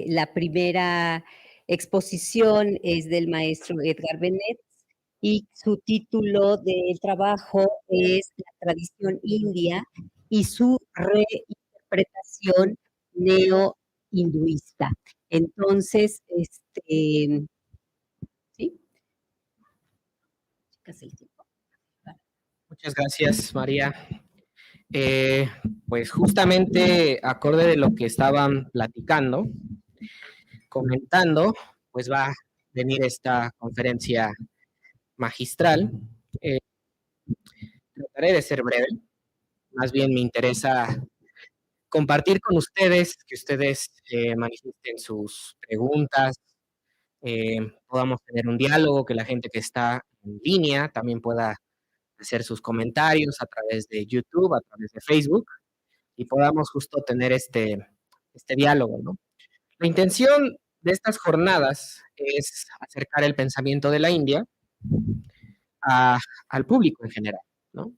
La primera exposición es del maestro Edgar Benet y su título del trabajo es La tradición india y su reinterpretación neo-hinduista. Entonces, ¿sí? Muchas gracias, María. Pues justamente acorde de lo que estaban platicando, comentando, pues va a venir esta conferencia magistral. Eh, Trataré de ser breve, más bien me interesa compartir con ustedes, que ustedes manifiesten sus preguntas, podamos tener un diálogo, que la gente que está en línea también pueda hacer sus comentarios a través de YouTube, a través de Facebook, y podamos justo tener este diálogo, ¿no? La intención de estas jornadas es acercar el pensamiento de la India al público en general, ¿no?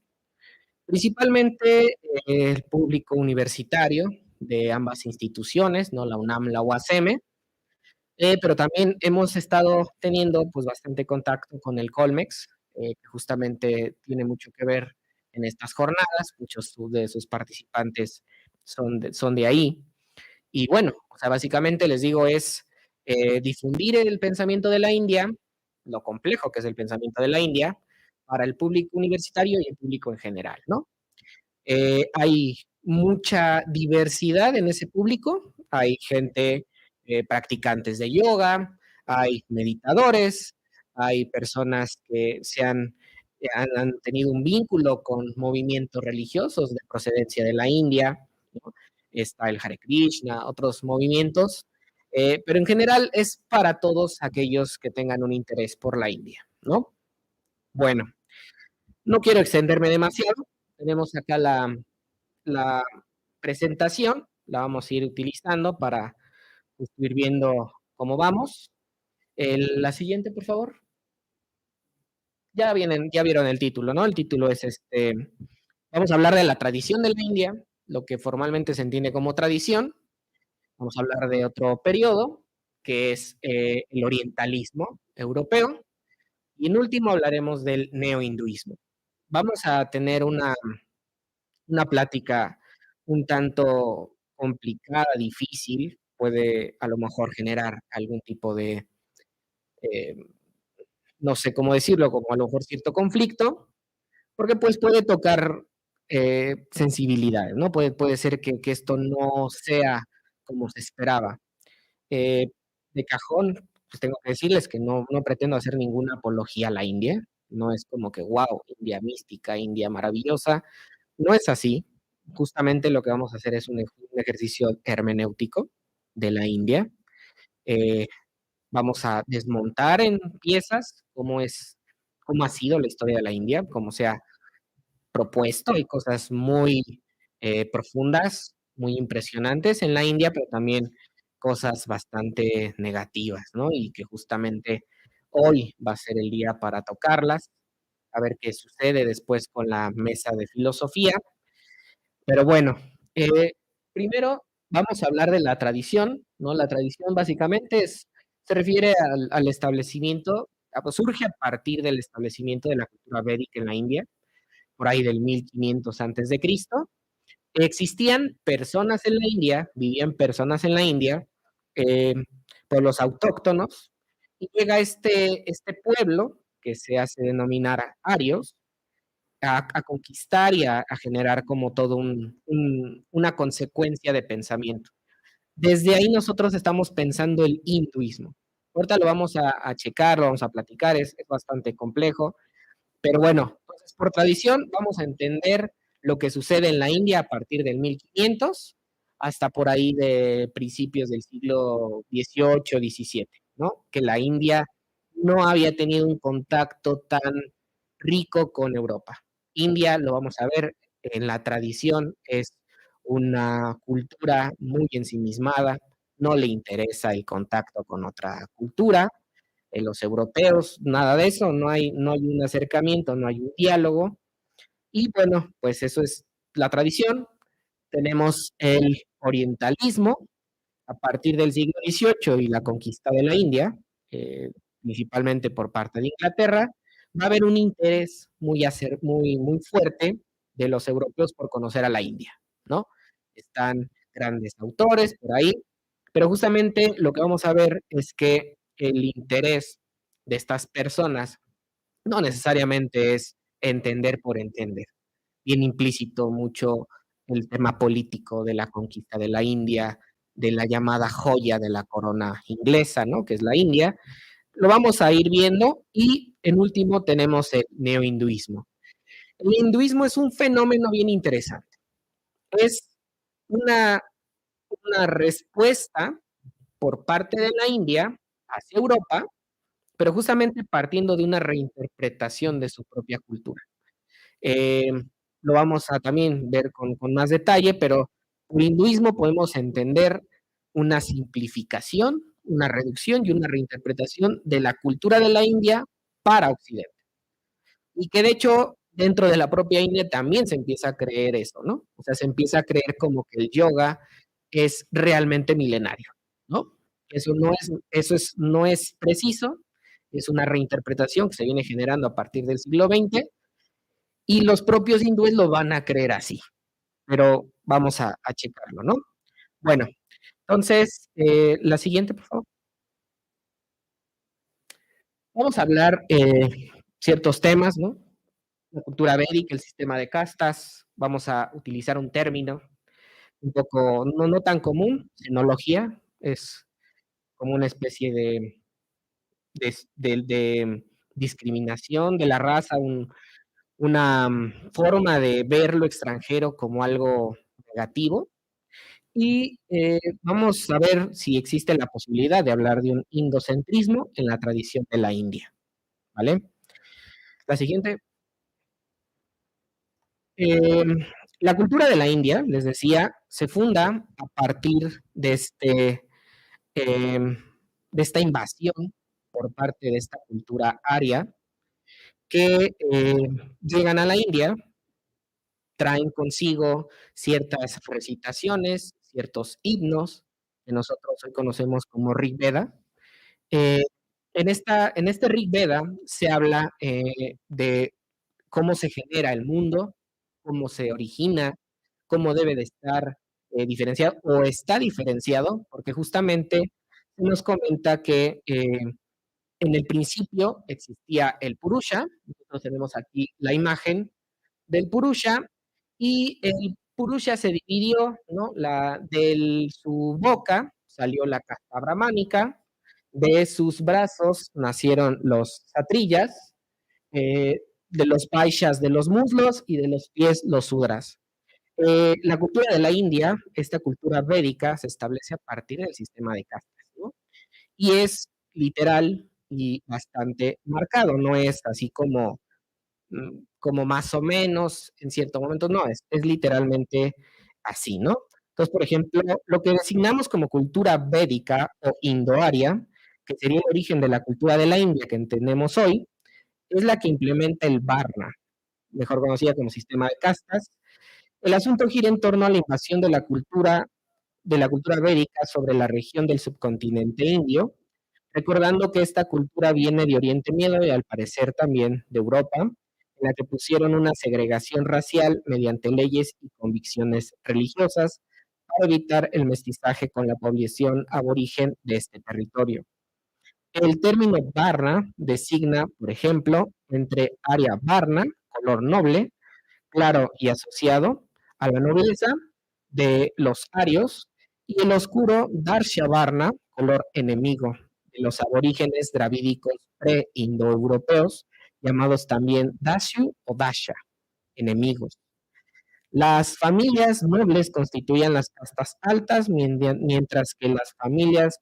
Principalmente el público universitario de ambas instituciones, ¿no? La UNAM, la UASM, pero también hemos estado teniendo pues bastante contacto con el Colmex, que justamente tiene mucho que ver en estas jornadas, muchos de sus participantes son de ahí. Y bueno, o sea, básicamente les digo es difundir el pensamiento de la India, lo complejo que es el pensamiento de la India, para el público universitario y el público en general, ¿no? Hay mucha diversidad en ese público, hay gente, practicantes de yoga, hay meditadores, hay personas que han tenido un vínculo con movimientos religiosos de procedencia de la India, ¿no? Está el Hare Krishna, otros movimientos, pero en general es para todos aquellos que tengan un interés por la India, ¿no? Bueno, no quiero extenderme demasiado, tenemos acá la presentación, la vamos a ir utilizando para ir viendo cómo vamos. La siguiente, por favor. Ya vieron el título, ¿no? El título es vamos a hablar de la tradición de la India, lo que formalmente se entiende como tradición. Vamos a hablar de otro periodo, que es el orientalismo europeo. Y en último hablaremos del neohinduismo. Vamos a tener una plática un tanto complicada, difícil, puede a lo mejor generar algún tipo de, eh, no sé cómo decirlo, como a lo mejor cierto conflicto, porque pues puede tocar sensibilidades, ¿no? Puede ser que esto no sea como se esperaba. Eh, de cajón, pues tengo que decirles que no pretendo hacer ninguna apología a la India, no es como que, wow, India mística, India maravillosa, no es así. Justamente lo que vamos a hacer es un ejercicio hermenéutico de la India. Eh, Vamos a desmontar en piezas cómo ha sido la historia de la India, cómo se ha propuesto. Hay cosas muy profundas, muy impresionantes en la India, pero también cosas bastante negativas, ¿no? Y que justamente hoy va a ser el día para tocarlas, a ver qué sucede después con la mesa de filosofía. Pero bueno, primero vamos a hablar de la tradición, ¿no? La tradición básicamente se refiere al establecimiento, pues surge a partir del establecimiento de la cultura védica en la India, por ahí del 1500 antes de Cristo. Existían personas en la India, vivían personas en la India, eh, pueblos autóctonos, y llega este pueblo que se hace denominar arios, a conquistar y a generar como todo una consecuencia de pensamiento. Desde ahí nosotros estamos pensando el hinduismo. Ahorita lo vamos a checar, lo vamos a platicar, es bastante complejo, pero bueno, entonces por tradición vamos a entender lo que sucede en la India a partir del 1500 hasta por ahí de principios del siglo XVIII, XVII, ¿no? Que la India no había tenido un contacto tan rico con Europa. India, lo vamos a ver, en la tradición es una cultura muy ensimismada, no le interesa el contacto con otra cultura, los europeos, nada de eso, no hay un acercamiento, no hay un diálogo. Y bueno, pues eso es la tradición. Tenemos el orientalismo, a partir del siglo XVIII y la conquista de la India, principalmente por parte de Inglaterra, va a haber un interés muy fuerte de los europeos por conocer a la India, ¿no? Están grandes autores por ahí, pero justamente lo que vamos a ver es que el interés de estas personas no necesariamente es entender por entender. Viene implícito mucho el tema político de la conquista de la India, de la llamada joya de la corona inglesa, ¿no? Que es la India. Lo vamos a ir viendo y en último tenemos el neohinduismo. El hinduismo es un fenómeno bien interesante. Es una, una respuesta por parte de la India hacia Europa, pero justamente partiendo de una reinterpretación de su propia cultura. Eh, lo vamos a también ver con más detalle, pero por hinduismo podemos entender una simplificación, una reducción y una reinterpretación de la cultura de la India para Occidente. Y que de hecho dentro de la propia India también se empieza a creer eso, ¿no? O sea, se empieza a creer como que el yoga es realmente milenario, ¿no? No es preciso, es una reinterpretación que se viene generando a partir del siglo XX y los propios hindúes lo van a creer así, pero vamos a checarlo, ¿no? Bueno, entonces, la siguiente, por favor. Vamos a hablar ciertos temas, ¿no? La cultura védica, el sistema de castas, vamos a utilizar un término un poco, no tan común, xenología, es como una especie de discriminación de la raza, una forma de ver lo extranjero como algo negativo. Y vamos a ver si existe la posibilidad de hablar de un indocentrismo en la tradición de la India, ¿vale? La siguiente. Eh, la cultura de la India, les decía, se funda a partir eh, de esta invasión por parte de esta cultura aria que llegan a la India, traen consigo ciertas recitaciones, ciertos himnos que nosotros hoy conocemos como Rig Veda. Eh, en este Rig Veda se habla de cómo se genera el mundo, cómo se origina, cómo debe de estar diferenciado o está diferenciado, porque justamente se nos comenta que en el principio existía el Purusha, nosotros tenemos aquí la imagen del Purusha, y el Purusha se dividió, ¿no? De su boca salió la casta brahmánica, de sus brazos nacieron los satrillas, de los paishas de los muslos y de los pies los sudras. La cultura de la India, esta cultura védica, se establece a partir del sistema de castas, ¿no? Y es literal y bastante marcado, no es así como más o menos en cierto momento, no, es literalmente así, ¿no? Entonces, por ejemplo, lo que designamos como cultura védica o indoaria, que sería el origen de la cultura de la India que entendemos hoy, es la que implementa el Varna, mejor conocida como sistema de castas. El asunto gira en torno a la invasión de la cultura védica sobre la región del subcontinente indio, recordando que esta cultura viene de Oriente Medio y al parecer también de Europa, en la que pusieron una segregación racial mediante leyes y convicciones religiosas para evitar el mestizaje con la población aborigen de este territorio. El término Varna designa, por ejemplo, entre Arya Varna, color noble, claro y asociado a la nobleza de los arios, y el oscuro Darsha Varna, color enemigo de los aborígenes dravídicos pre-indoeuropeos, llamados también Dashu o Dasha, enemigos. Las familias nobles constituían las castas altas, mientras que las familias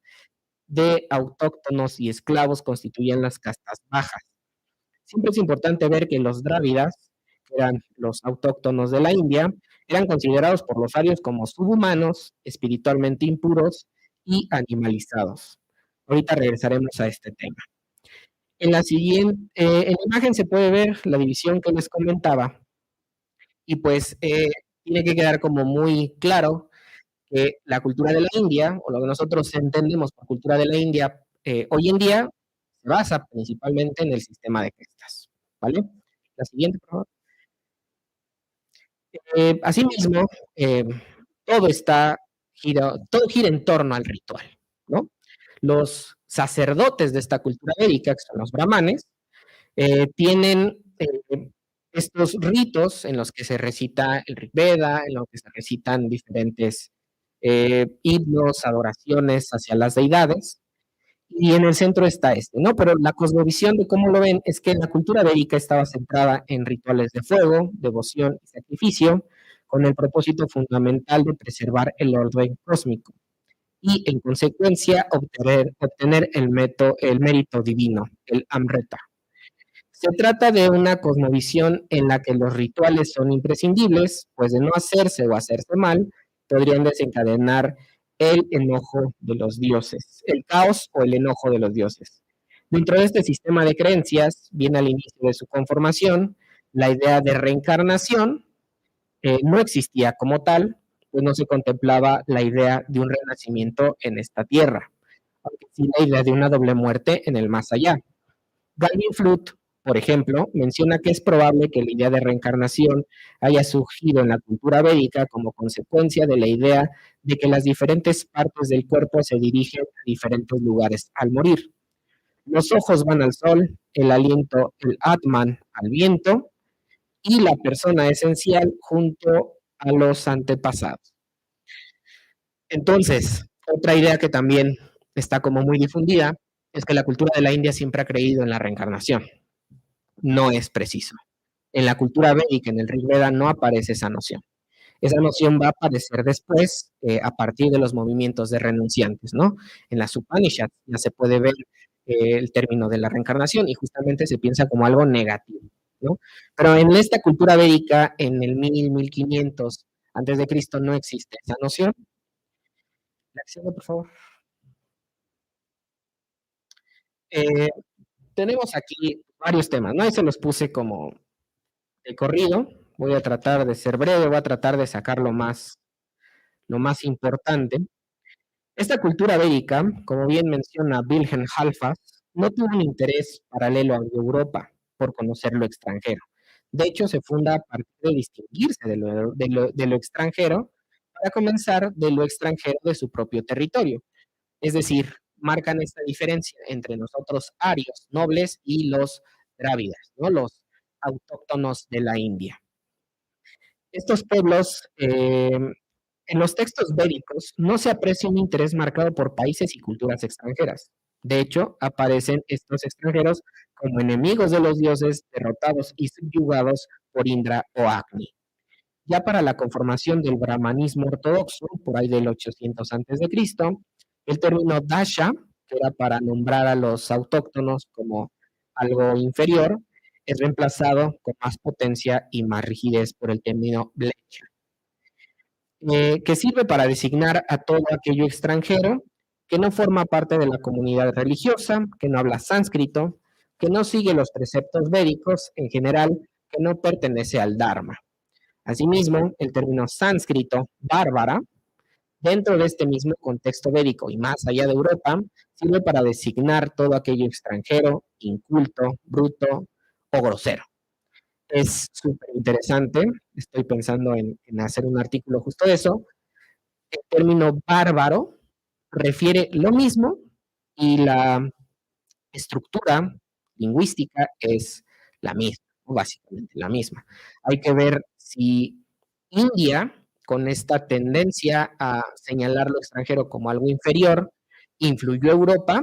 de autóctonos y esclavos constituían las castas bajas. Siempre es importante ver que los drávidas, que eran los autóctonos de la India, eran considerados por los arios como subhumanos, espiritualmente impuros y animalizados. Ahorita regresaremos a este tema. En la imagen se puede ver la división que les comentaba y pues tiene que quedar como muy claro que la cultura de la India, o lo que nosotros entendemos por cultura de la India hoy en día, se basa principalmente en el sistema de castas, ¿vale? La siguiente, por favor. Asimismo, todo todo gira en torno al ritual, ¿no? Los sacerdotes de esta cultura védica, que son los brahmanes, tienen estos ritos en los que se recita el Rig Veda, en los que se recitan diferentes himnos, adoraciones hacia las deidades, y en el centro está este, ¿no? Pero la cosmovisión de cómo lo ven es que la cultura védica estaba centrada en rituales de fuego, devoción y sacrificio, con el propósito fundamental de preservar el orden cósmico y, en consecuencia, obtener el mérito divino, el Amrita. Se trata de una cosmovisión en la que los rituales son imprescindibles, pues de no hacerse o hacerse mal, podrían desencadenar el enojo de los dioses, el caos o el enojo de los dioses. Dentro de este sistema de creencias, bien al inicio de su conformación, la idea de reencarnación no existía como tal, pues no se contemplaba la idea de un renacimiento en esta tierra, aunque sí la idea de una doble muerte en el más allá. Galvin Flut, por ejemplo, menciona que es probable que la idea de reencarnación haya surgido en la cultura védica como consecuencia de la idea de que las diferentes partes del cuerpo se dirigen a diferentes lugares al morir. Los ojos van al sol, el aliento, el Atman, al viento, y la persona esencial junto a los antepasados. Entonces, otra idea que también está como muy difundida es que la cultura de la India siempre ha creído en la reencarnación. No es preciso. En la cultura védica, en el Rig Veda, no aparece esa noción. Esa noción va a aparecer después a partir de los movimientos de renunciantes, ¿no? En las Upanishads ya se puede ver el término de la reencarnación y justamente se piensa como algo negativo, ¿no? Pero en esta cultura védica, en el 1500 antes de Cristo, no existe esa noción. La acción, por favor. Tenemos aquí varios temas, ¿no? Ahí se los puse como de corrido. Voy a tratar de ser breve, voy a tratar de sacar lo más importante. Esta cultura védica, como bien menciona Wilhelm Halfas, no tuvo un interés paralelo a Europa por conocer lo extranjero. De hecho, se funda a partir de distinguirse de lo extranjero para comenzar de lo extranjero de su propio territorio. Es decir, marcan esta diferencia entre nosotros arios, nobles, y los drávidas, ¿no? Los autóctonos de la India. Estos pueblos, en los textos védicos, no se aprecia un interés marcado por países y culturas extranjeras. De hecho, aparecen estos extranjeros como enemigos de los dioses, derrotados y subyugados por Indra o Agni. Ya para la conformación del brahmanismo ortodoxo, por ahí del 800 a.C., el término dasha, que era para nombrar a los autóctonos como algo inferior, es reemplazado con más potencia y más rigidez por el término blecha, que sirve para designar a todo aquello extranjero que no forma parte de la comunidad religiosa, que no habla sánscrito, que no sigue los preceptos védicos en general, que no pertenece al Dharma. Asimismo, el término sánscrito, bárbara, dentro de este mismo contexto védico y más allá de Europa, sirve para designar todo aquello extranjero, inculto, bruto o grosero. Es súper interesante, estoy pensando en hacer un artículo justo de eso. El término bárbaro refiere lo mismo y la estructura lingüística es la misma, básicamente la misma. Hay que ver si India, con esta tendencia a señalar lo extranjero como algo inferior, influyó a Europa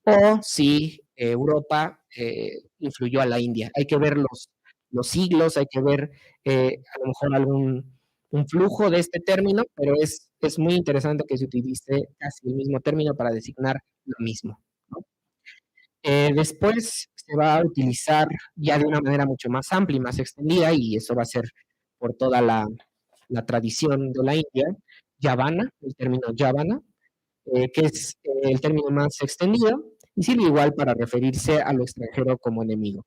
o si Europa influyó a la India. Hay que ver los siglos, hay que ver a lo mejor un flujo de este término, pero es muy interesante que se utilice casi el mismo término para designar lo mismo, ¿no? Después se va a utilizar ya de una manera mucho más amplia y más extendida, y eso va a ser por toda la tradición de la India, Yavana, el término Yavana, que es el término más extendido y sirve igual para referirse a lo extranjero como enemigo,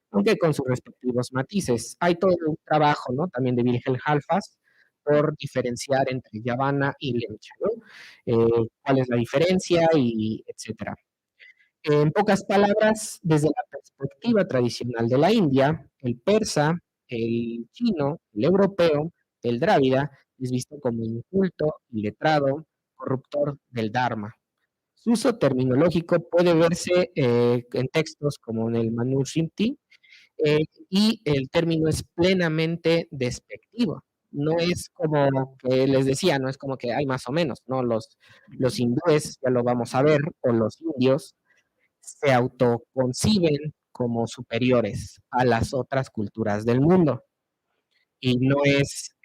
aunque con sus respectivos matices. Hay todo un trabajo, ¿no? También de Wilhelm Halfas por diferenciar entre Yavana y Lemcha, ¿no? ¿Cuál es la diferencia y etcétera? En pocas palabras, desde la perspectiva tradicional de la India, el persa, el chino, el europeo, el drávida es visto como inculto, iletrado, corruptor del Dharma. Su uso terminológico puede verse en textos como en el Manusmriti, y el término es plenamente despectivo. No es como que les decía, no es como que hay más o menos, ¿no? Los hindúes, ya lo vamos a ver, o los indios, se autoconciben como superiores a las otras culturas del mundo. Y no es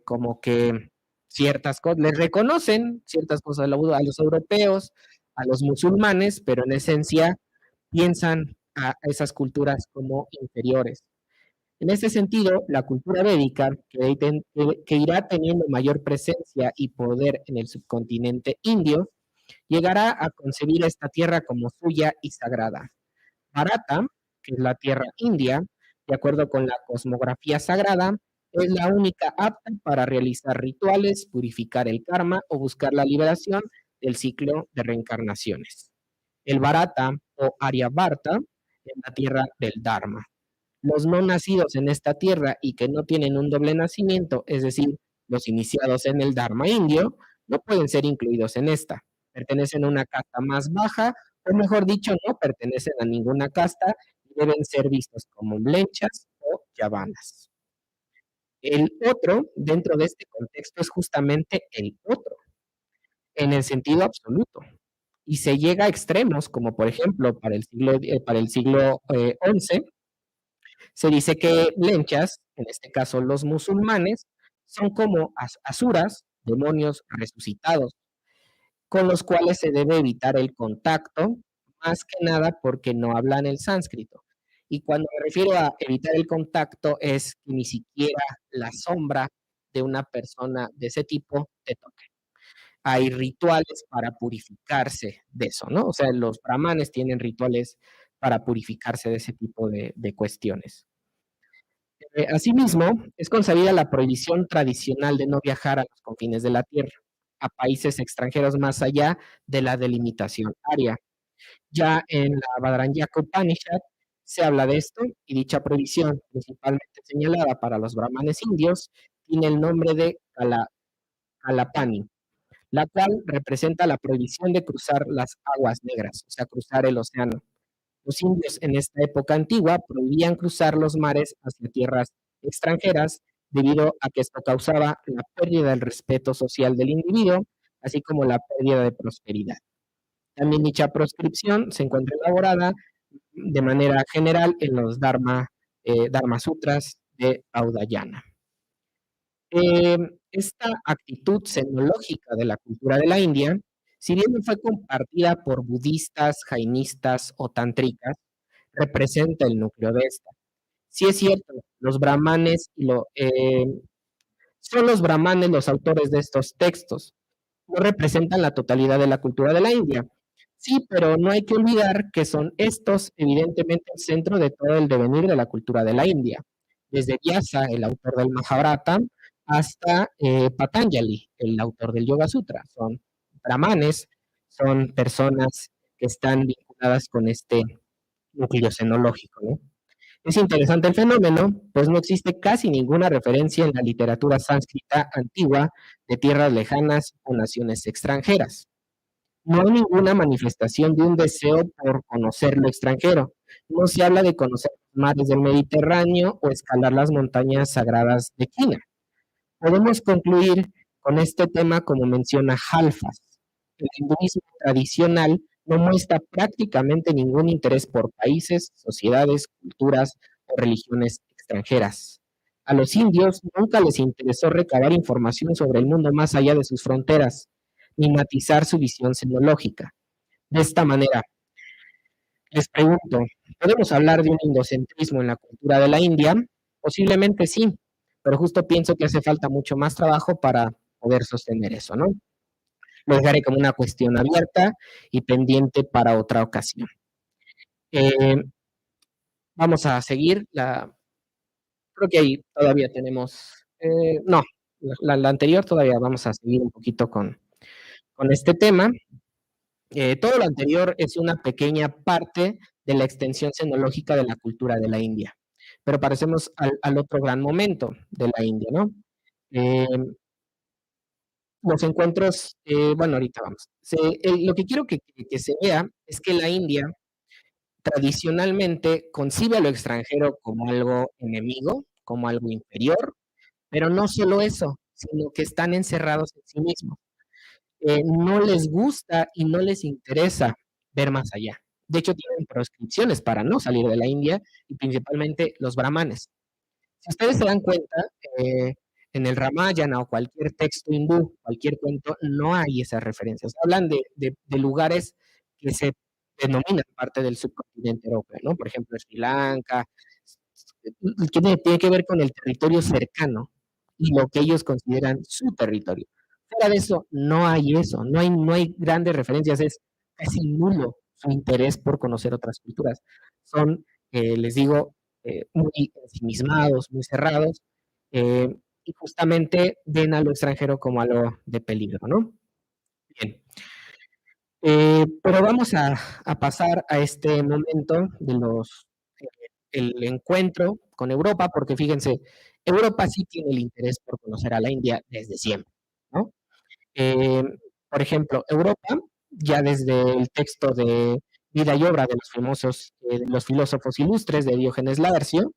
como que ciertas cosas, les reconocen ciertas cosas a los europeos, a los musulmanes, pero en esencia piensan a esas culturas como inferiores. En este sentido, la cultura védica, que irá teniendo mayor presencia y poder en el subcontinente indio, llegará a concebir esta tierra como suya y sagrada. Bharata, que es la tierra india, de acuerdo con la cosmografía sagrada, es la única apta para realizar rituales, purificar el karma o buscar la liberación del ciclo de reencarnaciones. El Bharata o Aryabharta es la tierra del Dharma. Los no nacidos en esta tierra y que no tienen un doble nacimiento, es decir, los iniciados en el Dharma indio, no pueden ser incluidos en esta. Pertenecen a una casta más baja, o mejor dicho, no pertenecen a ninguna casta y deben ser vistos como mlenchas o yavanas. El otro, dentro de este contexto, es justamente el otro, en el sentido absoluto. Y se llega a extremos, como por ejemplo para el siglo XI, se dice que lenchas, en este caso los musulmanes, son como asuras, demonios resucitados, con los cuales se debe evitar el contacto, más que nada porque no hablan el sánscrito. Y cuando me refiero a evitar el contacto es que ni siquiera la sombra de una persona de ese tipo te toque. Hay rituales para purificarse de eso, ¿no? O sea, los brahmanes tienen rituales para purificarse de ese tipo de cuestiones. Asimismo, es concebida la prohibición tradicional de no viajar a los confines de la Tierra, a países extranjeros más allá de la delimitación área. Ya en la Bhadranyaka Upanishad se habla de esto y dicha prohibición, principalmente señalada para los brahmanes indios, tiene el nombre de Kalapani, la cual representa la prohibición de cruzar las aguas negras, o sea, cruzar el océano. Los indios en esta época antigua prohibían cruzar los mares hacia tierras extranjeras debido a que esto causaba la pérdida del respeto social del individuo, así como la pérdida de prosperidad. También dicha proscripción se encuentra elaborada de manera general en los Dharma Sutras de Audayana. Esta actitud xenológica de la cultura de la India, si bien no fue compartida por budistas, jainistas o tantricas, representa el núcleo de esta. Sí es cierto, los brahmanes son los brahmanes los autores de estos textos, no representan la totalidad de la cultura de la India. Sí, pero no hay que olvidar que son estos evidentemente el centro de todo el devenir de la cultura de la India. Desde Vyasa, el autor del Mahabharata, hasta Patanjali, el autor del Yoga Sutra. Son brahmanes, son personas que están vinculadas con este núcleo xenológico, ¿no? Es interesante el fenómeno, pues no existe casi ninguna referencia en la literatura sánscrita antigua de tierras lejanas o naciones extranjeras. No hay ninguna manifestación de un deseo por conocer lo extranjero. No se habla de conocer los mares del Mediterráneo o escalar las montañas sagradas de China. Podemos concluir con este tema como menciona Halfas. El hinduismo tradicional no muestra prácticamente ningún interés por países, sociedades, culturas o religiones extranjeras. A los indios nunca les interesó recabar información sobre el mundo más allá de sus fronteras, ni matizar su visión xenológica. De esta manera, les pregunto, ¿podemos hablar de un indocentrismo en la cultura de la India? Posiblemente sí, pero justo pienso que hace falta mucho más trabajo para poder sostener eso, ¿no? Lo dejaré como una cuestión abierta y pendiente para otra ocasión. Vamos a seguir. Creo que ahí todavía tenemos... no, la anterior, todavía vamos a seguir un poquito con este tema. Todo lo anterior es una pequeña parte de la extensión xenológica de la cultura de la India. Pero parecemos al otro gran momento de la India, ¿no? Eh, los encuentros, bueno, ahorita vamos. Lo que quiero que se vea es que la India tradicionalmente concibe a lo extranjero como algo enemigo, como algo inferior, pero no solo eso, sino que están encerrados en sí mismos. No les gusta y no les interesa ver más allá. De hecho, tienen proscripciones para no salir de la India y principalmente los brahmanes. Si ustedes se dan cuenta, eh, en el Ramayana o cualquier texto hindú, cualquier cuento, no hay esas referencias. Hablan de lugares que se denominan parte del subcontinente europeo, ¿no? Por ejemplo, Sri Lanka, que tiene que ver con el territorio cercano y lo que ellos consideran su territorio. Fuera de eso, no hay eso, no hay grandes referencias, es casi nulo su interés por conocer otras culturas. Son, les digo, muy ensimismados, muy cerrados, eh, y justamente ven a lo extranjero como algo de peligro, ¿no? Bien. Pero vamos a pasar a este momento de eh, el encuentro con Europa, porque fíjense, Europa sí tiene el interés por conocer a la India desde siempre, ¿no? Eh, por ejemplo, Europa, ya desde el texto de Vida y Obra de los filósofos ilustres de Diógenes Laercio,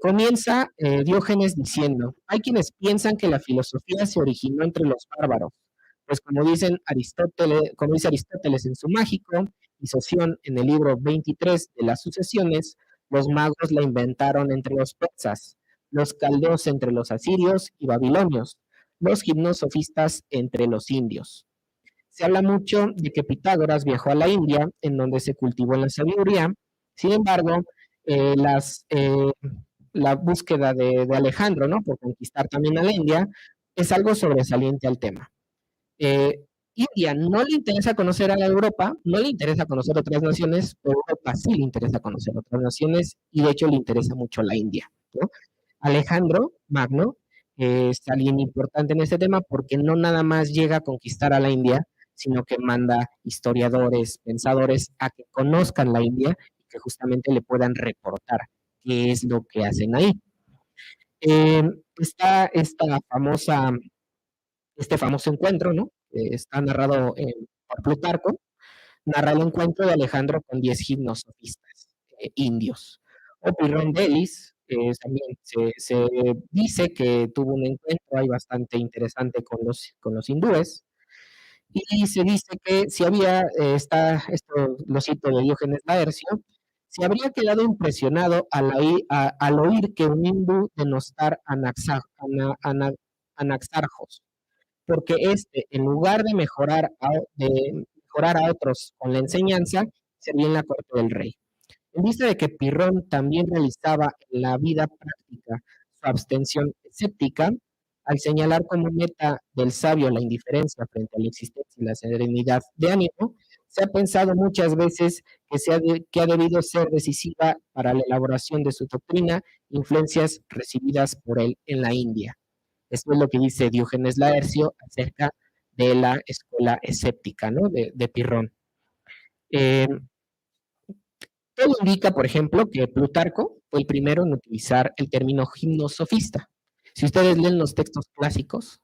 comienza Diógenes diciendo, hay quienes piensan que la filosofía se originó entre los bárbaros, pues como dice Aristóteles en su Mágico y Soción en el libro 23 de las Sucesiones, los magos la inventaron entre los persas, los caldeos entre los asirios y babilonios, los gimnosofistas entre los indios. Se habla mucho de que Pitágoras viajó a la India, en donde se cultivó la sabiduría. Sin embargo, eh, las, eh, la búsqueda de Alejandro, ¿no? Por conquistar también a la India, es algo sobresaliente al tema. Eh, India no le interesa conocer a la Europa, no le interesa conocer otras naciones, pero Europa sí le interesa conocer otras naciones y de hecho le interesa mucho la India, ¿no? Alejandro Magno es alguien importante en este tema porque no nada más llega a conquistar a la India, sino que manda historiadores, pensadores a que conozcan la India y que justamente le puedan reportar qué es lo que hacen ahí. Eh, Está este famoso encuentro, ¿no? Está narrado por Plutarco, narra el encuentro de Alejandro con 10 gimnosofistas indios. O Pirrón de Elis, también se dice que tuvo un encuentro ahí bastante interesante con los hindúes, y se dice que si había, esto lo cito de Diógenes Laercio, se habría quedado impresionado al oír que un hindú denostar a Anaxarjos, porque este, en lugar de mejorar a otros con la enseñanza, servía en la corte del rey. En vista de que Pirrón también realizaba en la vida práctica su abstención escéptica, al señalar como meta del sabio la indiferencia frente a la existencia y la serenidad de ánimo, se ha pensado muchas veces que ha debido ser decisiva para la elaboración de su doctrina influencias recibidas por él en la India. Esto es lo que dice Diógenes Laercio acerca de la escuela escéptica, ¿no? De Pirrón. Eh, Todo indica, por ejemplo, que Plutarco fue el primero en utilizar el término gimnosofista. Si ustedes leen los textos clásicos,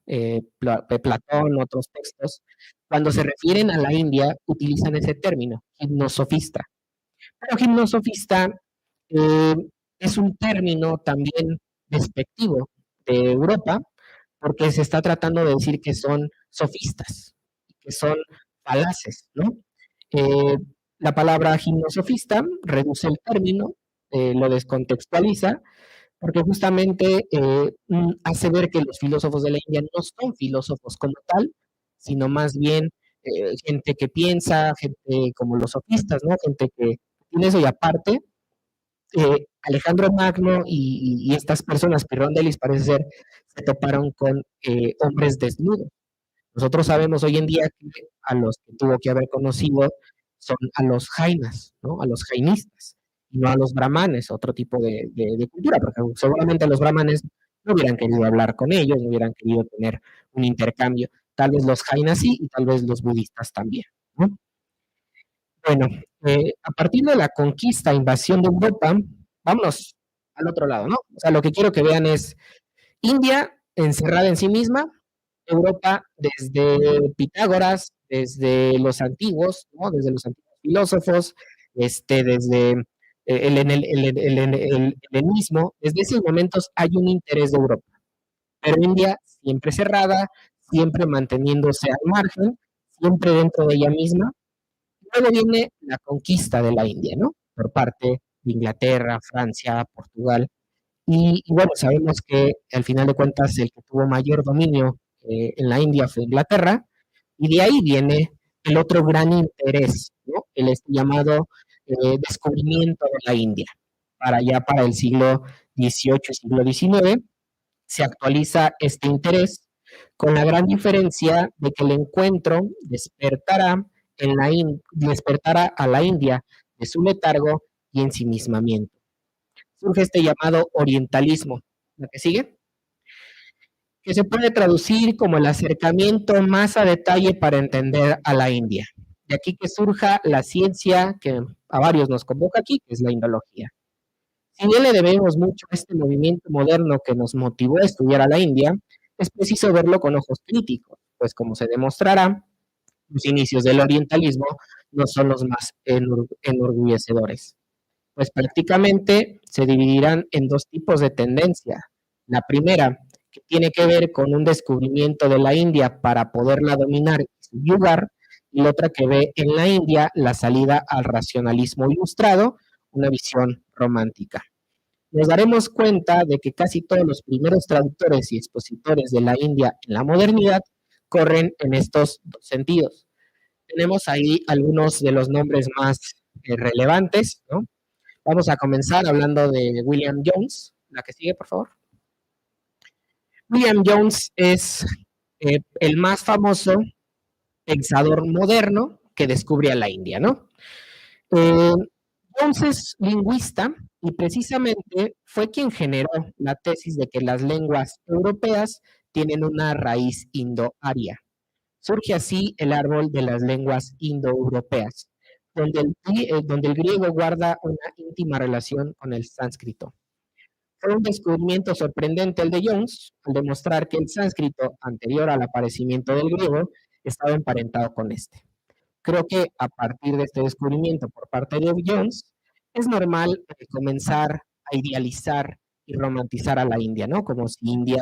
Platón, otros textos, cuando se refieren a la India, utilizan ese término, gimnosofista. Pero gimnosofista eh, es un término también despectivo de Europa, porque se está tratando de decir que son sofistas, que son falaces, ¿no? Eh, la palabra gimnosofista reduce el término, lo descontextualiza, porque justamente hace ver que los filósofos de la India no son filósofos como tal, sino más bien gente que piensa, gente como los sofistas, ¿no? Gente que tiene eso y aparte, Alejandro Magno y estas personas, Pirrón de Elis parece ser, se toparon con hombres desnudos. Nosotros sabemos hoy en día que a los que tuvo que haber conocido son a los jainas, ¿no? A los jainistas, y no a los brahmanes, otro tipo de cultura, porque seguramente los brahmanes no hubieran querido hablar con ellos, no hubieran querido tener un intercambio. Tal vez los jain sí y tal vez los budistas también, ¿no? Bueno, a partir de la conquista, invasión de Europa, vámonos al otro lado, ¿no? O sea, lo que quiero que vean es India encerrada en sí misma, Europa desde Pitágoras, desde los antiguos, ¿no? Desde los antiguos filósofos, desde el helenismo, desde esos momentos hay un interés de Europa, pero India siempre cerrada, siempre manteniéndose al margen, siempre dentro de ella misma. Luego viene la conquista de la India, ¿no? Por parte de Inglaterra, Francia, Portugal. Y bueno, sabemos que al final de cuentas el que tuvo mayor dominio en la India fue Inglaterra, y de ahí viene el otro gran interés, ¿no? El llamado descubrimiento de la India. Para el siglo XVIII y siglo XIX se actualiza este interés con la gran diferencia de que el encuentro despertará a la India de su letargo y ensimismamiento. Surge este llamado orientalismo. ¿La que sigue? Que se puede traducir como el acercamiento más a detalle para entender a la India. De aquí que surja la ciencia que a varios nos convoca aquí, que es la indología. Si bien le debemos mucho a este movimiento moderno que nos motivó a estudiar a la India, es preciso verlo con ojos críticos, pues como se demostrará, los inicios del orientalismo no son los más enorgullecedores, pues prácticamente se dividirán en dos tipos de tendencia. La primera, que tiene que ver con un descubrimiento de la India para poderla dominar y subyugar, y la otra que ve en la India la salida al racionalismo ilustrado, una visión romántica. Nos daremos cuenta de que casi todos los primeros traductores y expositores de la India en la modernidad corren en estos dos sentidos. Tenemos ahí algunos de los nombres más relevantes, ¿no? Vamos a comenzar hablando de William Jones. La que sigue, por favor. William Jones es el más famoso pensador moderno que descubre a la India, ¿no? Jones es lingüista y precisamente fue quien generó la tesis de que las lenguas europeas tienen una raíz indoaria. Surge así el árbol de las lenguas indoeuropeas, donde el griego guarda una íntima relación con el sánscrito. Fue un descubrimiento sorprendente el de Jones, al demostrar que el sánscrito, anterior al aparecimiento del griego, estaba emparentado con este. Creo que a partir de este descubrimiento por parte de Jones, es normal comenzar a idealizar y romantizar a la India, ¿no? Como si India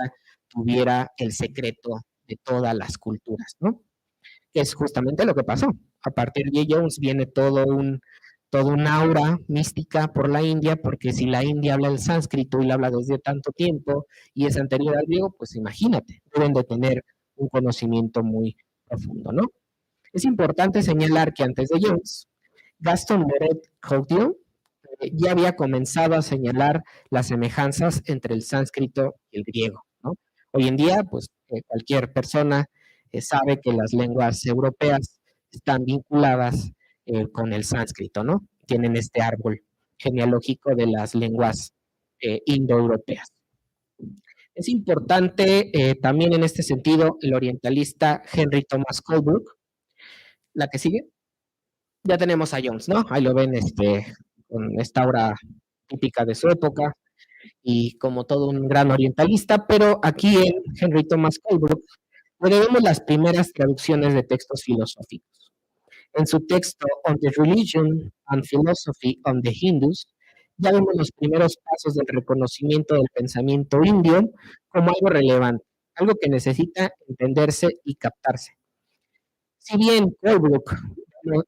tuviera el secreto de todas las culturas, ¿no? Que es justamente lo que pasó. A partir de Jones viene todo un aura mística por la India, porque si la India habla el sánscrito y la habla desde tanto tiempo y es anterior al griego, pues imagínate, deben de tener un conocimiento muy profundo, ¿no? Es importante señalar que antes de Jones, Gaston Beret-Caudill ya había comenzado a señalar las semejanzas entre el sánscrito y el griego, ¿no? Hoy en día, pues cualquier persona sabe que las lenguas europeas están vinculadas con el sánscrito, ¿no? Tienen este árbol genealógico de las lenguas indoeuropeas. Es importante también en este sentido el orientalista Henry Thomas Colebrooke. La que sigue. Ya tenemos a Jones, ¿no? Ahí lo ven con esta aura típica de su época y como todo un gran orientalista, pero aquí en Henry Thomas Colebrooke le debemos las primeras traducciones de textos filosóficos. En su texto On the Religion and Philosophy of the Hindus, ya vemos los primeros pasos del reconocimiento del pensamiento indio como algo relevante, algo que necesita entenderse y captarse. Si bien Colebrooke,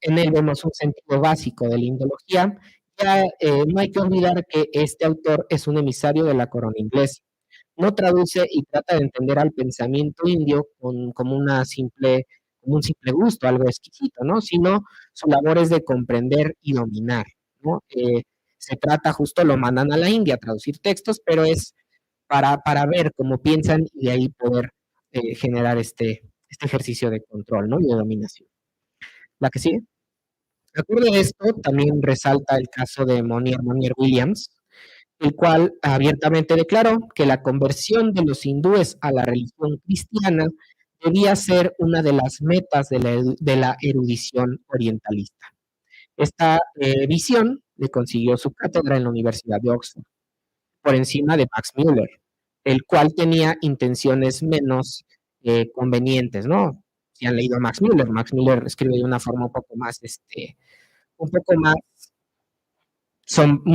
en él vemos un sentido básico de la indología, ya no hay que olvidar que este autor es un emisario de la corona inglesa. No traduce y trata de entender al pensamiento indio como un simple gusto, algo exquisito, ¿no? Sino su labor es de comprender y dominar, ¿no? Se trata justo, lo mandan a la India a traducir textos, pero es para ver cómo piensan y de ahí poder generar este ejercicio de control, ¿no? Y de dominación. La que sigue. De acuerdo a esto, también resalta el caso de Monier Williams, el cual abiertamente declaró que la conversión de los hindúes a la religión cristiana debía ser una de las metas de la erudición orientalista. Esta visión le consiguió su cátedra en la Universidad de Oxford, por encima de Max Müller, el cual tenía intenciones menos convenientes, ¿no? Si han leído a Max Müller escribe de una forma un poco más, un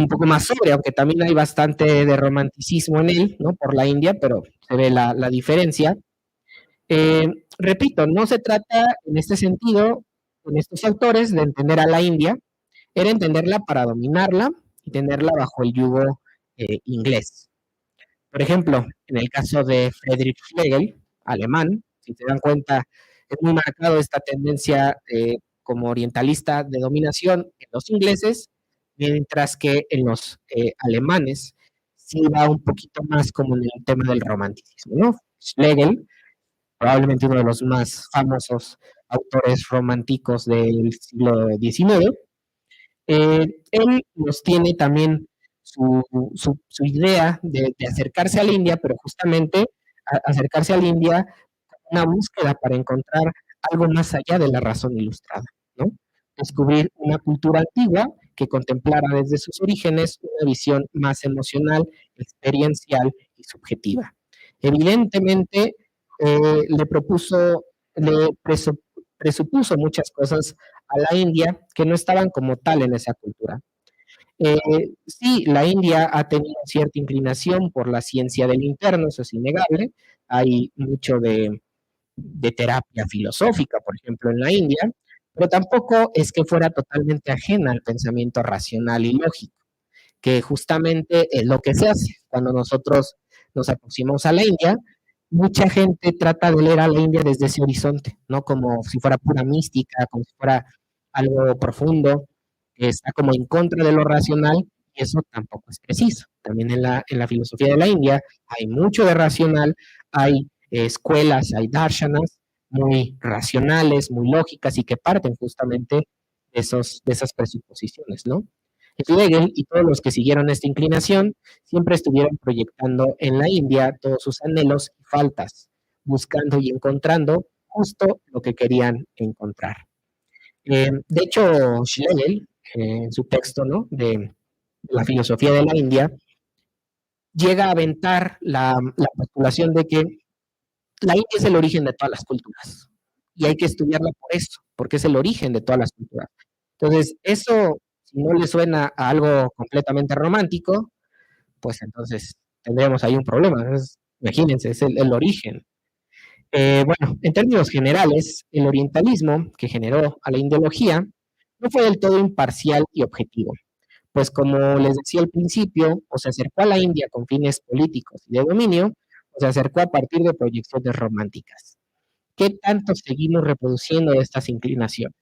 poco más sobre, aunque también hay bastante de romanticismo en él, ¿no? Por la India, pero se ve la diferencia. Repito, no se trata en este sentido, con estos autores, de entender a la India, era entenderla para dominarla y tenerla bajo el yugo inglés. Por ejemplo, en el caso de Friedrich Schlegel, alemán, si se dan cuenta, es muy marcado esta tendencia como orientalista de dominación en los ingleses, mientras que en los alemanes sí va un poquito más como en el tema del romanticismo, ¿no? Schlegel, probablemente uno de los más famosos autores románticos del siglo XIX, él nos tiene también su idea de acercarse a la India, pero justamente acercarse a la India con una búsqueda para encontrar algo más allá de la razón ilustrada, ¿no? Descubrir una cultura antigua que contemplara desde sus orígenes una visión más emocional, experiencial y subjetiva. Evidentemente, le presupuso muchas cosas a la India que no estaban como tal en esa cultura. Eh, sí, la India ha tenido cierta inclinación por la ciencia del interno, eso es innegable. Hay mucho de terapia filosófica, por ejemplo, en la India, pero tampoco es que fuera totalmente ajena al pensamiento racional y lógico, que justamente es lo que se hace cuando nosotros nos aproximamos a la India. Mucha gente trata de leer a la India desde ese horizonte, ¿no? Como si fuera pura mística, como si fuera algo profundo, que está como en contra de lo racional, y eso tampoco es preciso. También en la filosofía de la India hay mucho de racional, hay escuelas, hay darshanas muy racionales, muy lógicas y que parten justamente de esas presuposiciones, ¿no? Hegel y todos los que siguieron esta inclinación siempre estuvieron proyectando en la India todos sus anhelos y faltas, buscando y encontrando justo lo que querían encontrar. De hecho, Schlegel, en su texto, ¿no?, de la filosofía de la India, llega a aventar la postulación de que la India es el origen de todas las culturas y hay que estudiarla por eso, porque es el origen de todas las culturas. Entonces, eso, si no le suena a algo completamente romántico, pues entonces tendríamos ahí un problema. Entonces, imagínense, es el origen. Bueno, en términos generales, el orientalismo que generó a la ideología no fue del todo imparcial y objetivo, pues como les decía al principio, o se acercó a la India con fines políticos y de dominio, o se acercó a partir de proyecciones románticas. ¿Qué tanto seguimos reproduciendo estas inclinaciones?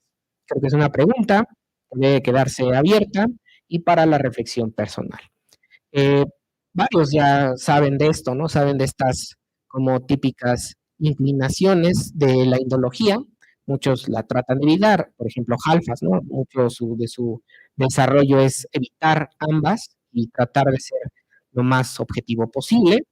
Creo que es una pregunta que debe quedarse abierta y para la reflexión personal. Eh, Varios ya saben de esto, ¿no? Saben de estas como típicas inclinaciones de la indología. Muchos la tratan de evitar, por ejemplo, Halfas, ¿no? Mucho de su desarrollo es evitar ambas y tratar de ser lo más objetivo posible,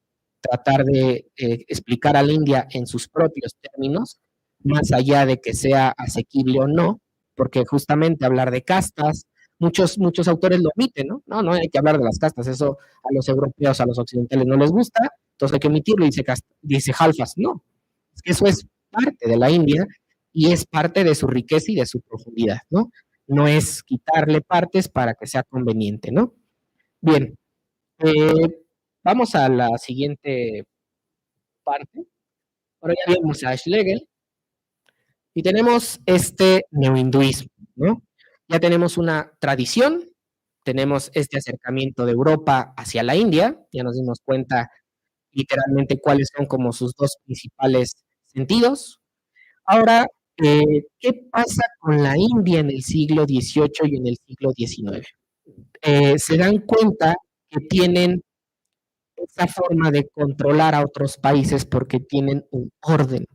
tratar de explicar a la India en sus propios términos, más allá de que sea asequible o no, porque justamente hablar de castas, muchos autores lo omiten, ¿no? No, no hay que hablar de las castas, eso a los europeos, a los occidentales no les gusta, entonces hay que omitirlo, dice Halfas, no, es que eso es parte de la India y es parte de su riqueza y de su profundidad, ¿no? No es quitarle partes para que sea conveniente, ¿no? Bien, vamos a la siguiente parte. Ahora ya vimos a Schlegel y tenemos este neohinduismo, ¿no? Ya tenemos una tradición, tenemos este acercamiento de Europa hacia la India, ya nos dimos cuenta literalmente cuáles son como sus dos principales sentidos. Ahora, ¿qué pasa con la India en el siglo XVIII y en el siglo XIX? Se dan cuenta que tienen esa forma de controlar a otros países porque tienen un orden.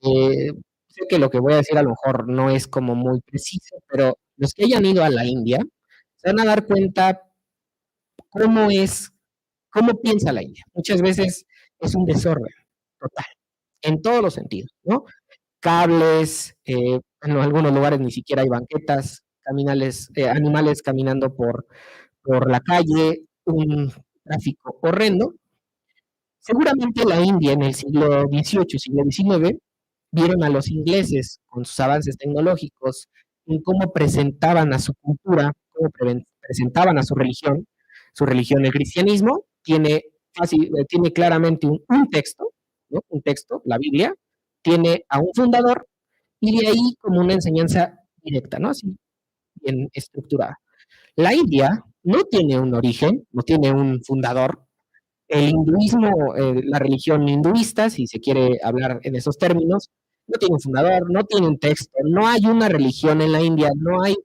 Sé que lo que voy a decir a lo mejor no es como muy preciso, pero los que hayan ido a la India se van a dar cuenta ¿Cómo piensa la India? Muchas veces es un desorden total, en todos los sentidos, ¿no? Cables, en algunos lugares ni siquiera hay banquetas, animales caminando por la calle, un tráfico horrendo. Seguramente la India en el siglo XVIII, siglo XIX, vieron a los ingleses con sus avances tecnológicos en cómo presentaban a su cultura, cómo presentaban a su religión, el cristianismo, tiene claramente un texto, ¿no? Un texto, la Biblia, tiene a un fundador y de ahí como una enseñanza directa, ¿no? Así, bien estructurada. La India no tiene un origen, no tiene un fundador. El hinduismo, la religión hinduista, si se quiere hablar en esos términos, no tiene un fundador, no tiene un texto, no hay una religión en la India, no hay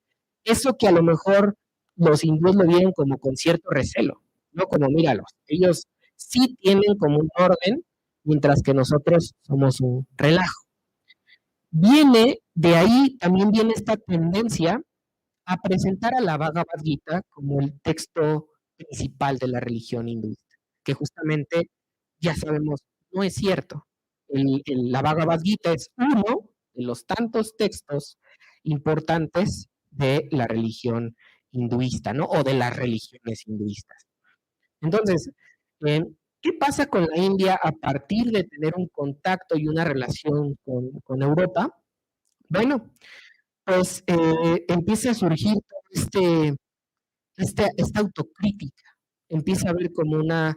eso que a lo mejor los hindúes lo vieron como con cierto recelo, no como míralos, ellos sí tienen como un orden, mientras que nosotros somos un relajo. También viene esta tendencia a presentar a la Bhagavad Gita como el texto principal de la religión hinduista, que justamente ya sabemos no es cierto. La Bhagavad Gita es uno de los tantos textos importantes de la religión hinduista, ¿no? O de las religiones hinduistas. Entonces, eh, ¿qué pasa con la India a partir de tener un contacto y una relación con Europa? Bueno, pues empieza a surgir todo esta autocrítica, empieza a ver como una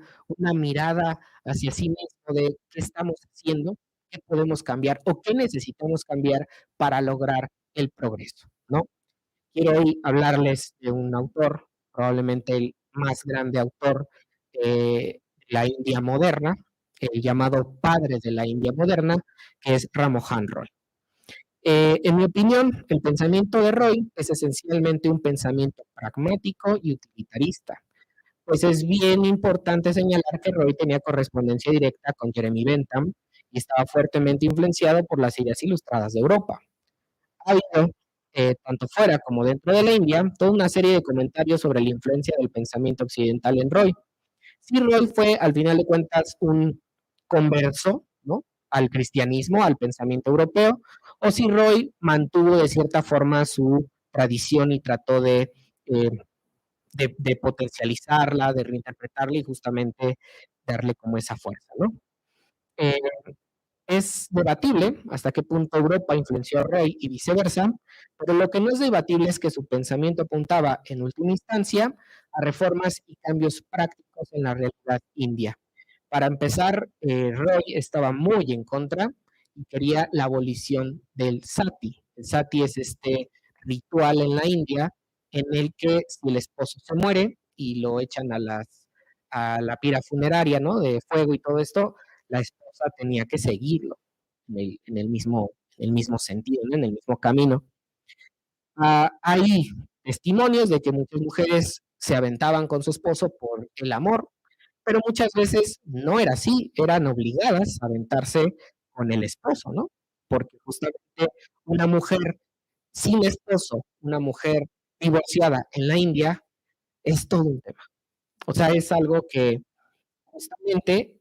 mirada hacia sí mismo de qué estamos haciendo, qué podemos cambiar o qué necesitamos cambiar para lograr el progreso, ¿no? Quiero hoy hablarles de un autor, probablemente el más grande autor de la India moderna, el llamado padre de la India moderna, que es Ramohan Roy. En mi opinión, el pensamiento de Roy es esencialmente un pensamiento pragmático y utilitarista, pues es bien importante señalar que Roy tenía correspondencia directa con Jeremy Bentham y estaba fuertemente influenciado por las ideas ilustradas de Europa. Ha habido, tanto fuera como dentro de la India, toda una serie de comentarios sobre la influencia del pensamiento occidental en Roy. Si Roy fue, al final de cuentas, un converso, ¿no? Al cristianismo, al pensamiento europeo, o si Roy mantuvo de cierta forma su tradición y trató eh, de potencializarla, de reinterpretarla y justamente darle como esa fuerza, ¿no? Eh, es debatible hasta qué punto Europa influenció a Roy y viceversa, pero lo que no es debatible es que su pensamiento apuntaba en última instancia a reformas y cambios prácticos en la realidad india. Para empezar, Roy estaba muy en contra y quería la abolición del sati. El sati es este ritual en la India en el que si el esposo se muere y lo echan a la pira funeraria, ¿no? De fuego y todo esto, la esposa tenía que seguirlo en el mismo sentido, ¿no? En el mismo camino. Hay testimonios de que muchas mujeres se aventaban con su esposo por el amor, pero muchas veces no era así, eran obligadas a aventarse con el esposo, ¿no? Porque justamente una mujer sin esposo, una mujer divorciada en la India, es todo un tema. O sea, es algo que justamente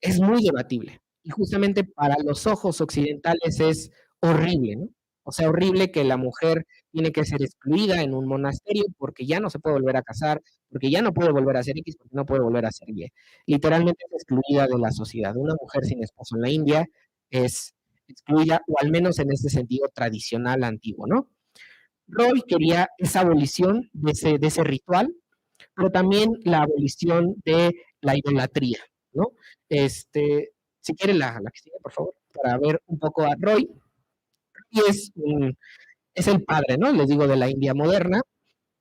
es muy debatible. Y justamente para los ojos occidentales es horrible, ¿no? O sea, horrible que la mujer tiene que ser excluida en un monasterio porque ya no se puede volver a casar, porque ya no puede volver a ser X, porque no puede volver a ser Y. Literalmente es excluida de la sociedad. Una mujer sin esposo en la India es excluida, o al menos en ese sentido tradicional antiguo, ¿no? Roy quería esa abolición de ese ritual, pero también la abolición de la idolatría, ¿no? Si quiere la que sigue, por favor, para ver un poco a Roy. Y es el padre, ¿no? Les digo, de la India moderna.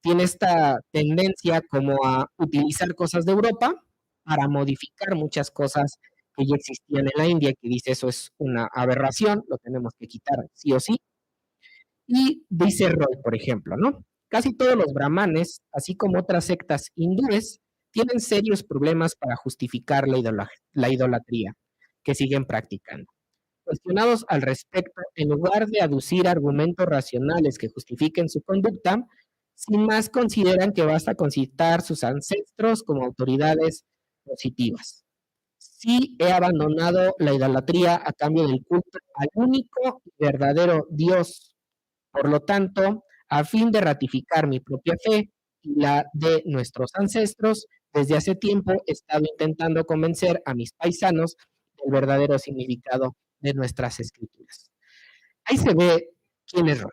Tiene esta tendencia como a utilizar cosas de Europa para modificar muchas cosas que ya existían en la India, que dice eso es una aberración, lo tenemos que quitar sí o sí. Y dice Roy, por ejemplo, ¿no? Casi todos los brahmanes, así como otras sectas hindúes, tienen serios problemas para justificar la idolatría que siguen practicando. Cuestionados al respecto, en lugar de aducir argumentos racionales que justifiquen su conducta, sin más consideran que basta con citar sus ancestros como autoridades positivas. Sí he abandonado la idolatría a cambio del culto al único y verdadero Dios. Por lo tanto, a fin de ratificar mi propia fe y la de nuestros ancestros, desde hace tiempo he estado intentando convencer a mis paisanos del verdadero significado de nuestras escrituras. Ahí se ve quién es Roy.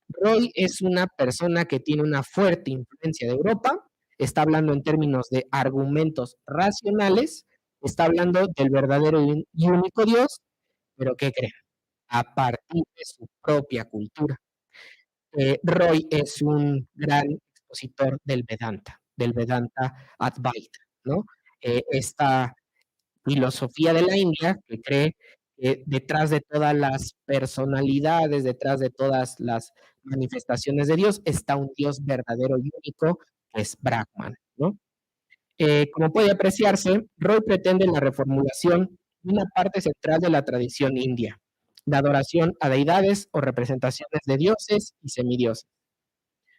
Roy es una persona que tiene una fuerte influencia de Europa, está hablando en términos de argumentos racionales, está hablando del verdadero y único Dios, pero ¿qué creen? A partir de su propia cultura. Roy es un gran expositor del Vedanta Advaita, ¿no? Esta filosofía de la India que cree que detrás de todas las personalidades, detrás de todas las manifestaciones de Dios, está un Dios verdadero y único, que es Brahman, ¿no? Como puede apreciarse, Roy pretende la reformulación de una parte central de la tradición india, la adoración a deidades o representaciones de dioses y semidioses.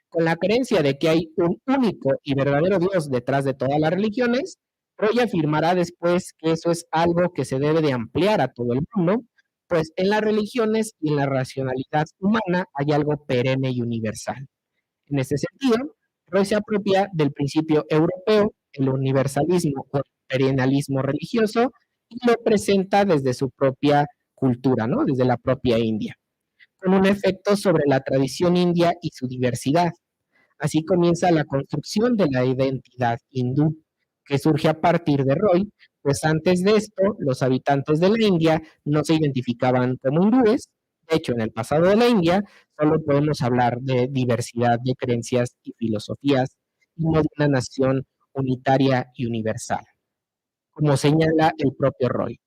Con la creencia de que hay un único y verdadero Dios detrás de todas las religiones, Roy afirmará después que eso es algo que se debe de ampliar a todo el mundo, pues en las religiones y en la racionalidad humana hay algo perenne y universal. En ese sentido, Roy se apropia del principio europeo, el universalismo o perennialismo religioso, y lo presenta desde su propia cultura, ¿no? Desde la propia India, con un efecto sobre la tradición india y su diversidad. Así comienza la construcción de la identidad hindú, que surge a partir de Roy, pues antes de esto los habitantes de la India no se identificaban como hindúes. De hecho, en el pasado de la India solo podemos hablar de diversidad de creencias y filosofías, y no de una nación unitaria y universal, como señala el propio Roy.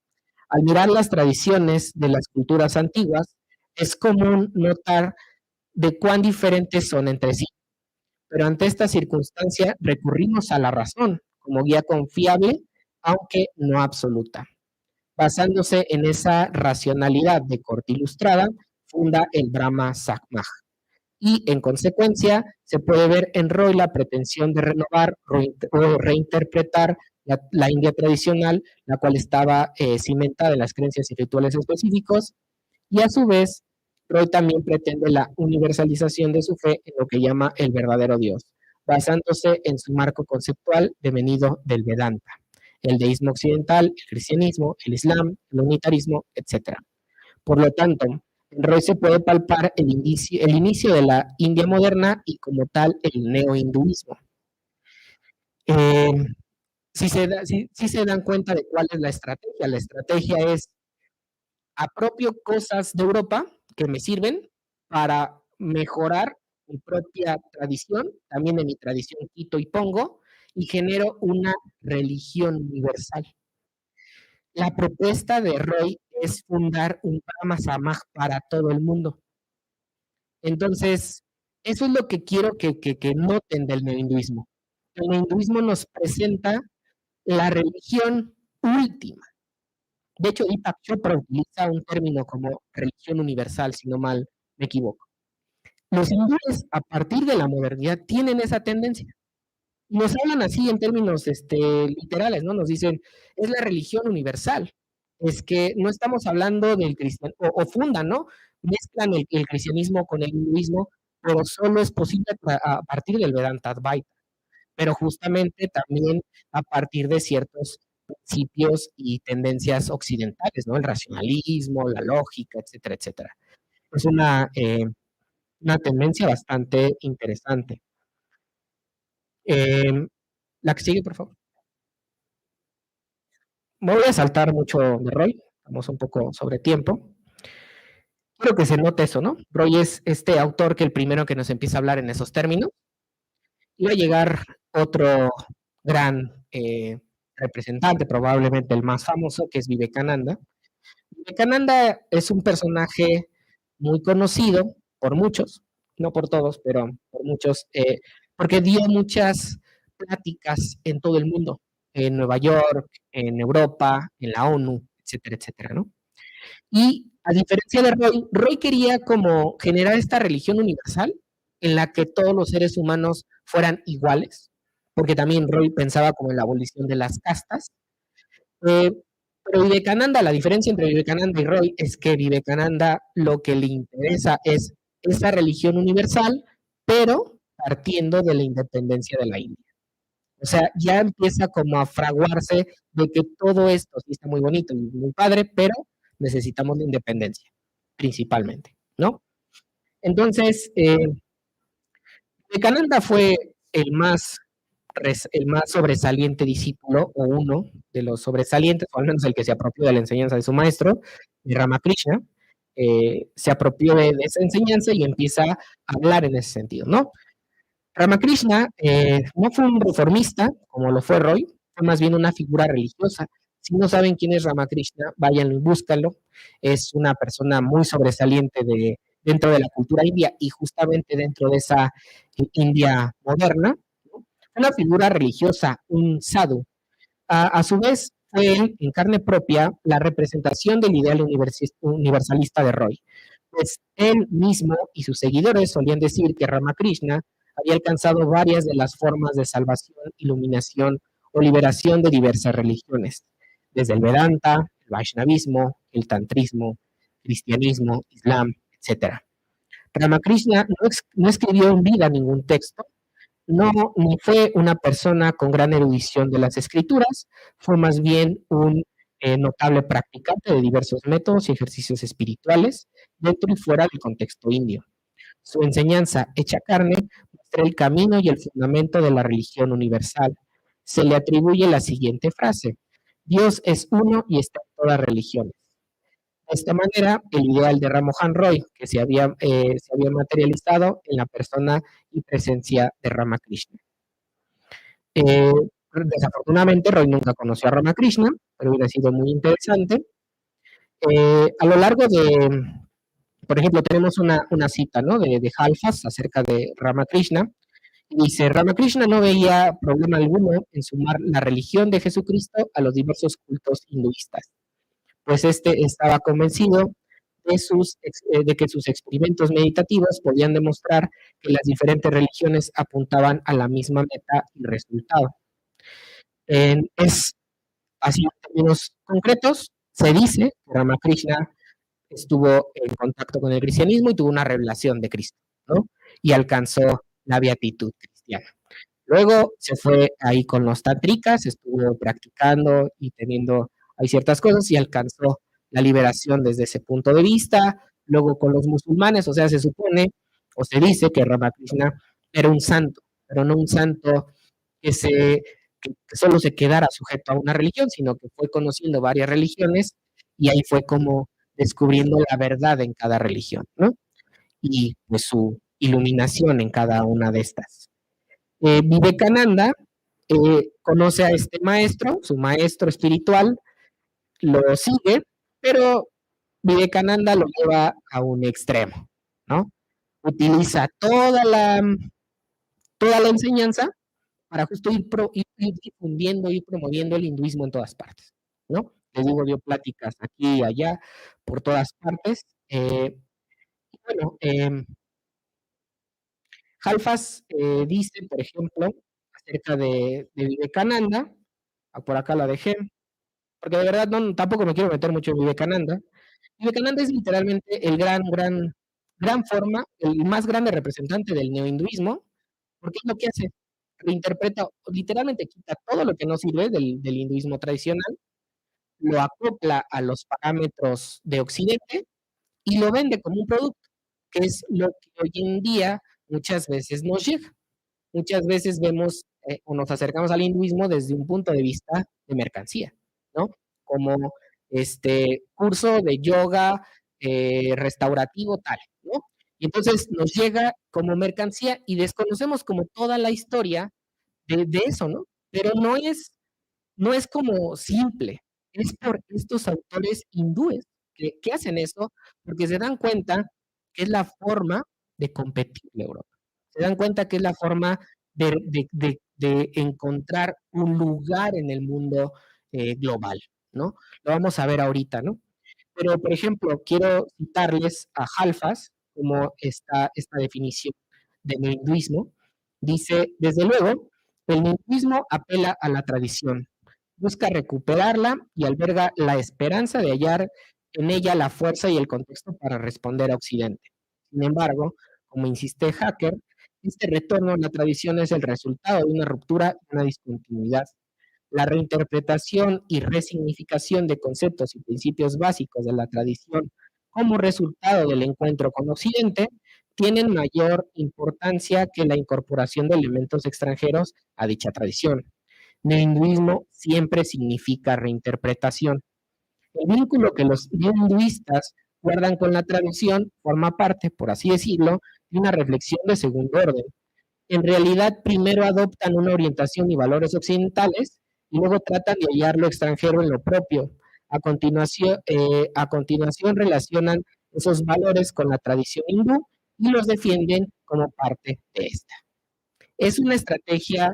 Al mirar las tradiciones de las culturas antiguas, es común notar de cuán diferentes son entre sí, pero ante esta circunstancia recurrimos a la razón como guía confiable, aunque no absoluta. Basándose en esa racionalidad de corte ilustrada, funda el Brahma Samaj. Y en consecuencia, se puede ver en Roy la pretensión de renovar o reinterpretar la India tradicional, la cual estaba cimentada en las creencias y rituales específicos, y a su vez, Roy también pretende la universalización de su fe en lo que llama el verdadero Dios, basándose en su marco conceptual devenido del Vedanta, el deísmo occidental, el cristianismo, el islam, el unitarismo, etc. Por lo tanto, en Roy se puede palpar el inicio de la India moderna y como tal el neohinduismo. Eh, si se dan cuenta de cuál es la estrategia es apropio cosas de Europa que me sirven para mejorar mi propia tradición, también de mi tradición quito y pongo, y genero una religión universal. La propuesta de Roy es fundar un Brahma Samaj para todo el mundo. Entonces, eso es lo que quiero que noten del neohinduismo. El neohinduismo nos presenta la religión última. De hecho, Deepak Chopra utiliza un término como religión universal, si no mal me equivoco. Los hindúes, a partir de la modernidad, tienen esa tendencia. Nos hablan así en términos literales, ¿no? Nos dicen, es la religión universal. Es que no estamos hablando del cristianismo, o fundan, ¿no? Mezclan el cristianismo con el hinduismo, pero solo es posible a partir del Vedanta Advaita. Pero justamente también a partir de ciertos principios y tendencias occidentales, ¿no? El racionalismo, la lógica, etcétera, etcétera. Es una tendencia bastante interesante. La que sigue, por favor. Me voy a saltar mucho de Roy, estamos un poco sobre tiempo. Quiero que se note eso, ¿no? Roy es este autor que el primero que nos empieza a hablar en esos términos. Y va a llegar otro gran representante, probablemente el más famoso, que es Vivekananda. Vivekananda es un personaje muy conocido por muchos, no por todos, pero por muchos, porque dio muchas pláticas en todo el mundo, en Nueva York, en Europa, en la ONU, etcétera, etcétera, ¿no? Y a diferencia de Roy, Roy quería como generar esta religión universal, en la que todos los seres humanos fueran iguales, porque también Roy pensaba como en la abolición de las castas. Eh, pero Vivekananda, la diferencia entre Vivekananda y Roy es que Vivekananda lo que le interesa es esa religión universal, pero partiendo de la independencia de la India. O sea, ya empieza como a fraguarse de que todo esto sí está muy bonito y muy padre, pero necesitamos la independencia, principalmente, ¿no? Entonces, Vivekananda fue el más sobresaliente discípulo, o uno de los sobresalientes, o al menos el que se apropió de la enseñanza de su maestro, de Ramakrishna, se apropió de esa enseñanza y empieza a hablar en ese sentido, ¿no? Ramakrishna no fue un reformista, como lo fue Roy, fue más bien una figura religiosa. Si no saben quién es Ramakrishna, vayan y búscalo. Es una persona muy sobresaliente dentro de la cultura india y justamente dentro de esa India moderna. ¿No? Una figura religiosa, un sadhu. A su vez, fue en carne propia la representación del ideal universalista de Roy. Pues él mismo y sus seguidores solían decir que Ramakrishna había alcanzado varias de las formas de salvación, iluminación o liberación de diversas religiones, desde el Vedanta, el Vaishnavismo, el Tantrismo, cristianismo, Islam, etc. Ramakrishna no escribió en vida ningún texto, no, ni fue una persona con gran erudición de las escrituras, fue más bien un notable practicante de diversos métodos y ejercicios espirituales dentro y fuera del contexto indio. Su enseñanza hecha carne muestra el camino y el fundamento de la religión universal. Se le atribuye la siguiente frase: Dios es uno y está en todas religiones. De esta manera, el ideal de Ramohan Roy, que se había materializado en la persona y presencia de Ramakrishna. Eh, Desafortunadamente, Roy nunca conoció a Ramakrishna, pero hubiera sido muy interesante. A lo largo por ejemplo, tenemos una cita, ¿no?, de Halfas acerca de Ramakrishna. Y dice: Ramakrishna no veía problema alguno en sumar la religión de Jesucristo a los diversos cultos hinduistas, pues este estaba convencido de que sus experimentos meditativos podían demostrar que las diferentes religiones apuntaban a la misma meta y resultado. Es así, en términos concretos, se dice que Ramakrishna estuvo en contacto con el cristianismo y tuvo una revelación de Cristo, ¿no? Y alcanzó la beatitud cristiana. Luego se fue ahí con los tantricas, estuvo practicando y teniendo ahí ciertas cosas y alcanzó la liberación desde ese punto de vista. Luego con los musulmanes, o sea, se supone o se dice que Ramakrishna era un santo, pero no un santo que, que solo se quedara sujeto a una religión, sino que fue conociendo varias religiones y ahí fue como descubriendo la verdad en cada religión, ¿no? Y pues su iluminación en cada una de estas. Vivekananda conoce a este maestro, su maestro espiritual, lo sigue, pero Vivekananda lo lleva a un extremo, ¿no? Utiliza toda la enseñanza para justo ir difundiendo, ir promoviendo el hinduismo en todas partes, ¿no? Les digo, dio pláticas aquí y allá, por todas partes. Y bueno, Halfas dice, por ejemplo, acerca de Vivekananda, por acá la dejé, porque de verdad tampoco me quiero meter mucho en Vivekananda. Vivekananda es literalmente gran forma, el más grande representante del neohinduismo, porque es lo que hace, reinterpreta, literalmente quita todo lo que no sirve del hinduismo tradicional, lo acopla a los parámetros de Occidente y lo vende como un producto, que es lo que hoy en día muchas veces nos llega. Muchas veces vemos o nos acercamos al hinduismo desde un punto de vista de mercancía, ¿no? Como este curso de yoga restaurativo tal, ¿no? Y entonces nos llega como mercancía y desconocemos como toda la historia de eso, ¿no? Pero no es como simple, es por estos autores hindúes que hacen eso, porque se dan cuenta que es la forma de competir en Europa. Se dan cuenta que es la forma de encontrar un lugar en el mundo global, ¿no? Lo vamos a ver ahorita, ¿no? Pero, por ejemplo, quiero citarles a Halfas como esta definición del hinduismo, dice, desde luego, el hinduismo apela a la tradición, busca recuperarla y alberga la esperanza de hallar en ella la fuerza y el contexto para responder a Occidente. Sin embargo, como insiste Hacker, este retorno a la tradición es el resultado de una ruptura y una discontinuidad. La reinterpretación y resignificación de conceptos y principios básicos de la tradición como resultado del encuentro con Occidente tienen mayor importancia que la incorporación de elementos extranjeros a dicha tradición. El hinduismo siempre significa reinterpretación. El vínculo que los hinduistas guardan con la tradición forma parte, por así decirlo, de una reflexión de segundo orden. En realidad, primero adoptan una orientación y valores occidentales y luego tratan de hallar lo extranjero en lo propio. A continuación relacionan esos valores con la tradición hindú y los defienden como parte de esta. Es una estrategia,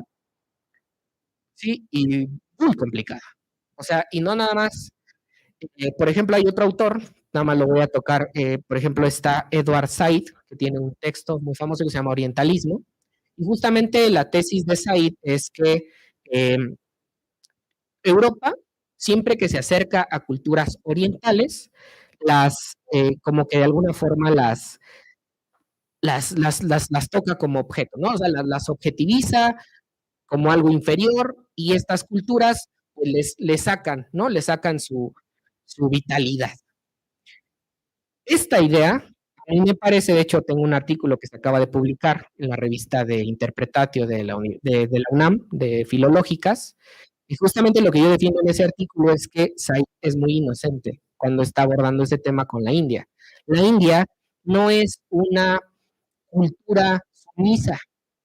sí, y muy complicada. O sea, y no nada más. Por ejemplo, hay otro autor, nada más lo voy a tocar. Por ejemplo, está Edward Said, que tiene un texto muy famoso que se llama Orientalismo. Y justamente la tesis de Said es que eh, Europa, siempre que se acerca a culturas orientales, como que de alguna forma las toca como objeto, ¿no? O sea, las objetiviza como algo inferior y estas culturas pues, les sacan, ¿no? Le sacan su vitalidad. Esta idea, a mí me parece, de hecho, tengo un artículo que se acaba de publicar en la revista de Interpretatio de la UNAM, de Filológicas, y justamente lo que yo defiendo en ese artículo es que Said es muy inocente cuando está abordando ese tema con la India. La India no es una cultura sumisa,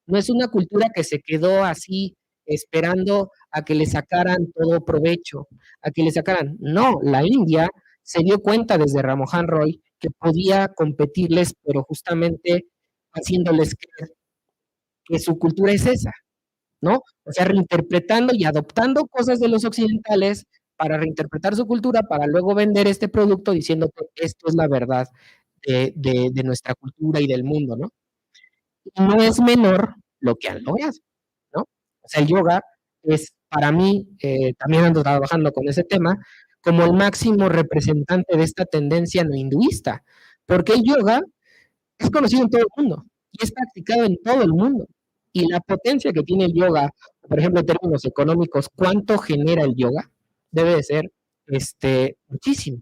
no es una cultura que se quedó así esperando a que le sacaran todo provecho, a que le sacaran. No, la India se dio cuenta desde Ramohan Roy que podía competirles, pero justamente haciéndoles creer que su cultura es esa, ¿no? O sea, reinterpretando y adoptando cosas de los occidentales para reinterpretar su cultura, para luego vender este producto diciendo que esto es la verdad de nuestra cultura y del mundo, ¿no? Y no es menor lo que han logrado, ¿no? O sea, el yoga es para mí, también ando trabajando con ese tema, como el máximo representante de esta tendencia no hinduista, porque el yoga es conocido en todo el mundo y es practicado en todo el mundo. Y la potencia que tiene el yoga, por ejemplo, en términos económicos, ¿cuánto genera el yoga? Debe de ser muchísimo,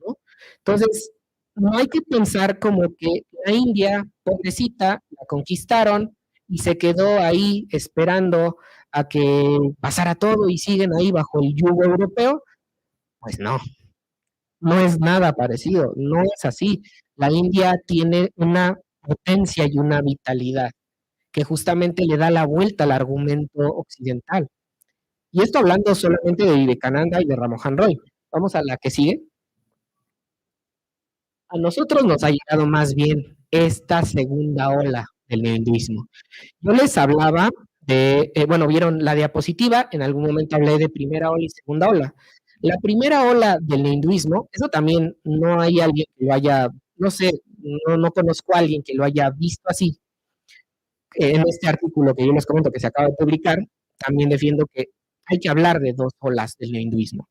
¿no? Entonces, no hay que pensar como que la India, pobrecita, la conquistaron y se quedó ahí esperando a que pasara todo y siguen ahí bajo el yugo europeo. Pues no, no es nada parecido, no es así. La India tiene una potencia y una vitalidad que justamente le da la vuelta al argumento occidental. Y esto hablando solamente de Vivekananda y de Ramohan Roy. Vamos a la que sigue. A nosotros nos ha llegado más bien esta segunda ola del hinduismo. Yo les hablaba bueno, vieron la diapositiva, en algún momento hablé de primera ola y segunda ola. La primera ola del hinduismo, eso también no hay alguien que lo haya, no sé, no conozco a alguien que lo haya visto así. En este artículo que yo les comento que se acaba de publicar, también defiendo que hay que hablar de dos olas del hinduismo.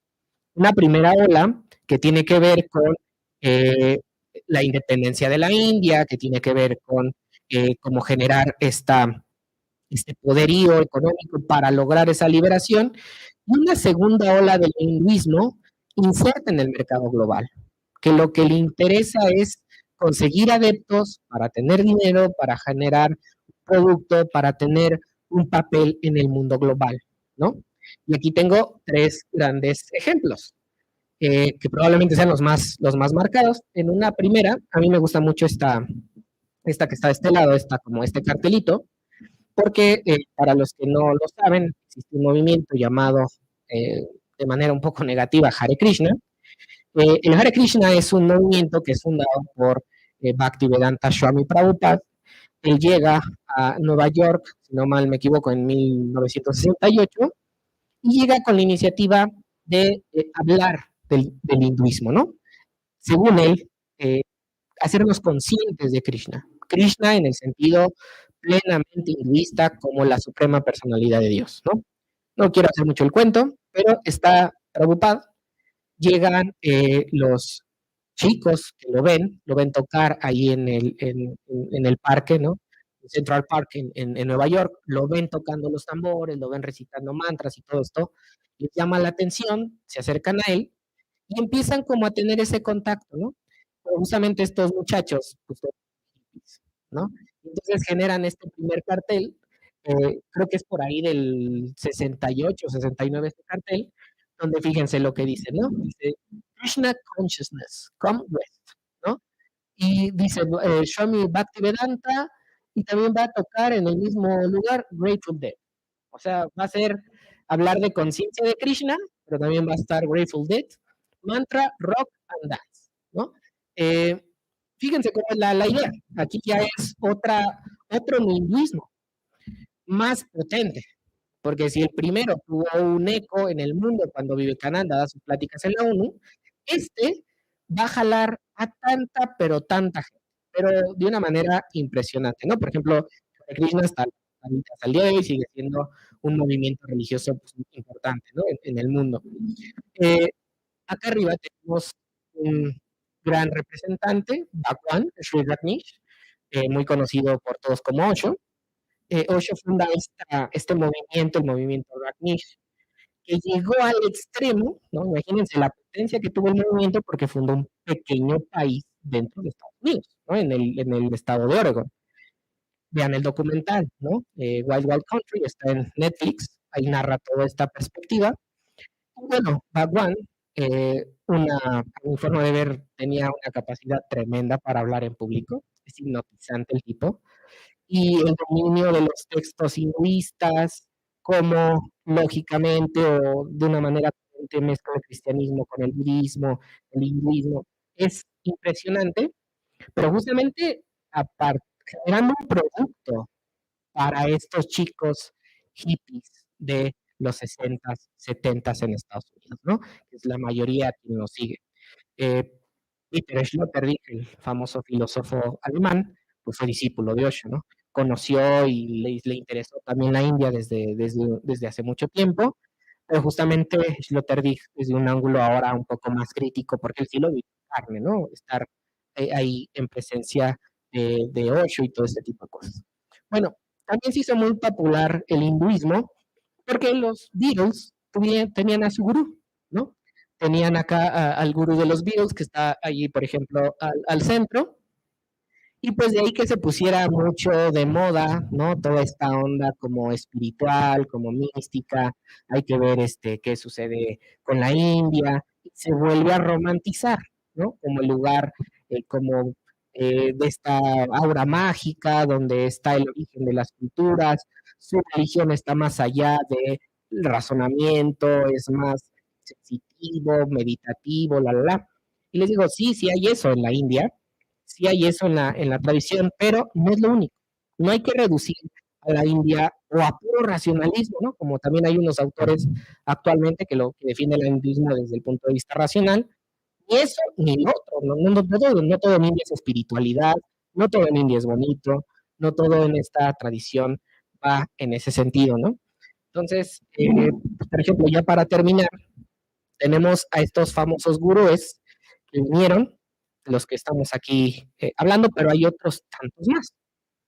Una primera ola que tiene que ver con la independencia de la India, que tiene que ver con cómo generar este poderío económico para lograr esa liberación, y una segunda ola del hinduismo inserta en el mercado global, que lo que le interesa es conseguir adeptos para tener dinero, para generar producto, para tener un papel en el mundo global, ¿no? Y aquí tengo tres grandes ejemplos, que probablemente sean los más marcados. En una primera, a mí me gusta mucho esta que está de este lado, como este cartelito, porque para los que no lo saben, existe un movimiento llamado de manera un poco negativa Hare Krishna. El Hare Krishna es un movimiento que es fundado por Bhaktivedanta Swami Prabhupada. Él llega a Nueva York, si no mal me equivoco, en 1968, y llega con la iniciativa de hablar del hinduismo, ¿no? Según él, hacernos conscientes de Krishna. Krishna en el sentido plenamente hinduista como la suprema personalidad de Dios, ¿no? No quiero hacer mucho el cuento, pero está Prabhupada. Llegan los chicos que lo ven tocar ahí en el parque, ¿no? En Central Park en Nueva York, lo ven tocando los tambores, lo ven recitando mantras y todo esto, les llama la atención, se acercan a él y empiezan como a tener ese contacto, ¿no? Pero justamente estos muchachos, pues, son hippies, ¿no? Entonces generan este primer cartel, creo que es por ahí del 68, 69 este cartel, donde fíjense lo que dice, ¿no? Dice, Krishna Consciousness, come west, ¿no? Y dice, Swami Bhaktivedanta, y también va a tocar en el mismo lugar Grateful Dead. O sea, va a ser hablar de conciencia de Krishna, pero también va a estar Grateful Dead, mantra, rock and dance, ¿no? Eh, Fíjense cómo es la idea. Aquí ya es otro hinduismo más potente, porque si el primero tuvo un eco en el mundo cuando Vivekananda da sus pláticas en la ONU, este va a jalar a tanta, pero tanta gente, pero de una manera impresionante, ¿no? Por ejemplo, Krishna hasta el día de hoy sigue siendo un movimiento religioso pues, muy importante, ¿no? En el mundo. Eh, Acá arriba tenemos un gran representante, Bhagwan, Sri Rajneesh, muy conocido por todos como Osho. Osho funda este movimiento, el movimiento Rajneesh, que llegó al extremo, ¿no? Imagínense la potencia que tuvo el movimiento porque fundó un pequeño país dentro de Estados Unidos, ¿no? En el estado de Oregon. Vean el documental, ¿no? Wild Wild Country está en Netflix, ahí narra toda esta perspectiva. Bueno, Bhagwan, a mi forma de ver, tenía una capacidad tremenda para hablar en público, es hipnotizante el tipo, y el dominio de los textos hinduistas, como lógicamente o de una manera mezcla el cristianismo con el budismo, el hinduismo, es impresionante, pero justamente generando un producto para estos chicos hippies de los 60s, 70s en Estados Unidos, ¿no? Que es la mayoría quien lo sigue. Eh, Peter Sloterdijk, el famoso filósofo alemán, pues fue discípulo de Osho, ¿no? Conoció y le interesó también la India desde hace mucho tiempo, pero justamente Sloterdijk desde un ángulo ahora un poco más crítico, porque él sí lo vive en carne, ¿no? Estar ahí en presencia de Osho y todo este tipo de cosas. Bueno, también se hizo muy popular el hinduismo porque los Beatles tenían a su gurú, ¿no? Tenían acá al gurú de los Beatles, que está allí, por ejemplo, al centro, y pues de ahí que se pusiera mucho de moda, ¿no? Toda esta onda como espiritual, como mística, hay que ver qué sucede con la India, y se vuelve a romantizar, ¿no? Como el lugar, como de esta aura mágica, donde está el origen de las culturas, su religión está más allá del razonamiento, es más sensitivo, meditativo, la. Y les digo, sí, sí hay eso en la India, sí hay eso en la tradición, pero no es lo único. No hay que reducir a la India o a puro racionalismo, ¿no? Como también hay unos autores actualmente que defienden el hinduismo desde el punto de vista racional, ni eso ni lo otro. No todo en India es espiritualidad, no todo en India es bonito, no todo en esta tradición va en ese sentido, ¿no? Entonces, por ejemplo, ya para terminar, tenemos a estos famosos gurúes que vinieron, los que estamos aquí hablando, pero hay otros tantos más,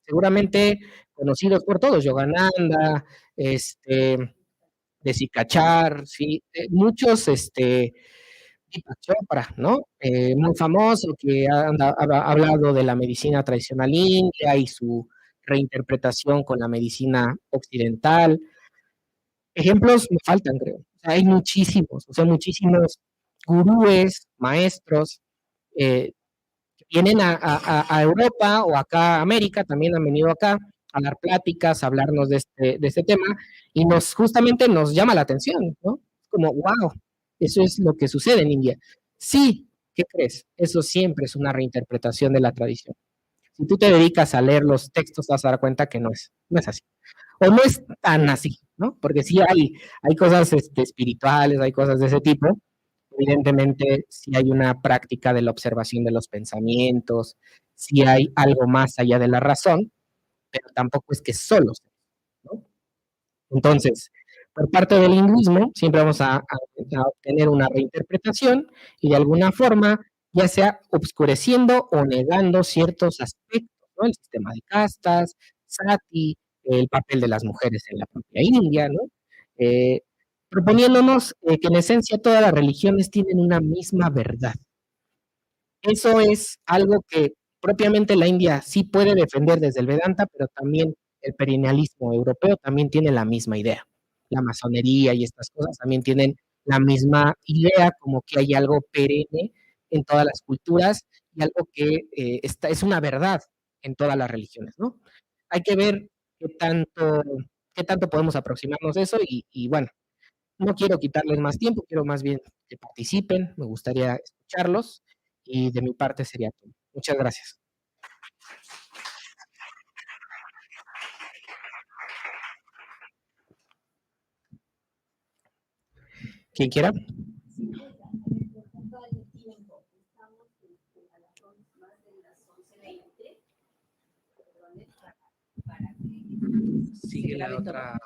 seguramente conocidos por todos, Yogananda, Desikachar, ¿sí? Muchos, Deepak Chopra, ¿no? Muy famoso, que ha hablado de la medicina tradicional india y su reinterpretación con la medicina occidental. Ejemplos me faltan, creo. O sea, hay muchísimos, o sea, muchísimos gurúes, maestros, que vienen a Europa o acá a América, también han venido acá a dar pláticas, a hablarnos de este tema, y justamente nos llama la atención, ¿no? Como, wow, eso es lo que sucede en India. Sí, ¿qué crees? Eso siempre es una reinterpretación de la tradición. Si tú te dedicas a leer los textos, te vas a dar cuenta que no es así. O no es tan así, ¿no? Porque sí hay cosas espirituales, hay cosas de ese tipo. Evidentemente, sí hay una práctica de la observación de los pensamientos, sí hay algo más allá de la razón, pero tampoco es que solo sea, ¿no? Entonces, por parte del lingüismo, siempre vamos a obtener una reinterpretación y de alguna forma, ya sea obscureciendo o negando ciertos aspectos, ¿no? El sistema de castas, sati, el papel de las mujeres en la propia India, ¿no? Eh, proponiéndonos que en esencia todas las religiones tienen una misma verdad. Eso es algo que propiamente la India sí puede defender desde el Vedanta, pero también el perennialismo europeo también tiene la misma idea. La masonería y estas cosas también tienen la misma idea, como que hay algo perenne en todas las culturas y algo que es una verdad en todas las religiones, ¿no? Hay que ver qué tanto podemos aproximarnos de eso y bueno, no quiero quitarles más tiempo, quiero más bien que participen, me gustaría escucharlos y de mi parte sería todo. Muchas gracias. ¿Quién quiera? Sigue la otra.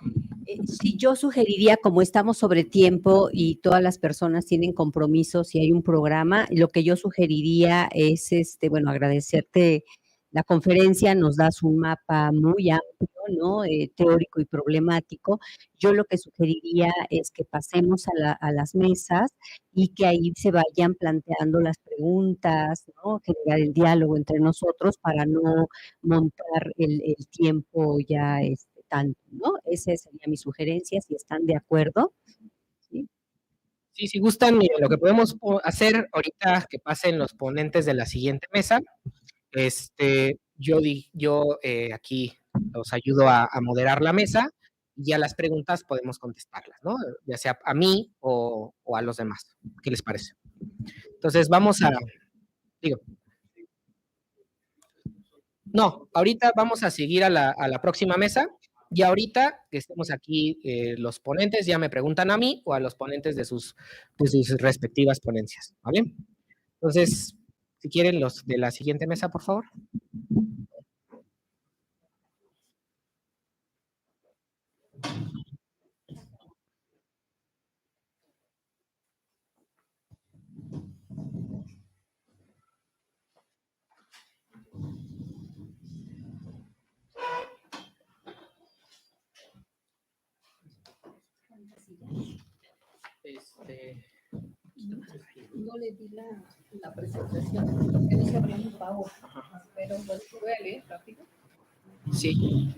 Sí, yo sugeriría, como estamos sobre tiempo y todas las personas tienen compromisos y hay un programa, lo que yo sugeriría es, bueno, agradecerte la conferencia, nos das un mapa muy amplio, ¿no? Teórico y problemático. Yo lo que sugeriría es que pasemos a las mesas y que ahí se vayan planteando las preguntas, ¿no? Generar el diálogo entre nosotros para no montar el tiempo ya tanto, ¿no? Esa sería mi sugerencia, si están de acuerdo. Sí, Sí, si gustan, miren, lo que podemos hacer ahorita que pasen los ponentes de la siguiente mesa, yo aquí los ayudo a moderar la mesa y ya las preguntas podemos contestarlas, ¿no? Ya sea a mí o a los demás. ¿Qué les parece? Entonces digo, no, ahorita vamos a seguir a la próxima mesa y ahorita que estemos aquí los ponentes ya me preguntan a mí o a los ponentes de sus respectivas ponencias, ¿vale? Entonces, si quieren los de la siguiente mesa, por favor. No le di la presentación, porque no se abrió mi pavo. Pero bueno, voy a leer rápido. Sí.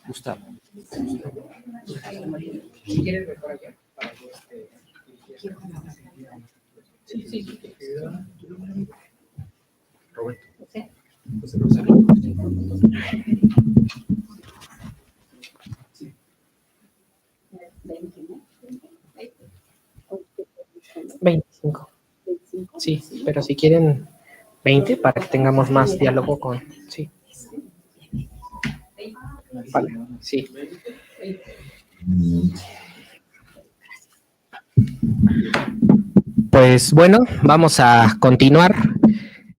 Gustavo. ¿Quieres ver por allá? Sí. Roberto. José Rosario. 25. Sí, pero si quieren 20 para que tengamos más diálogo con... Sí. Vale, sí. Pues bueno, vamos a continuar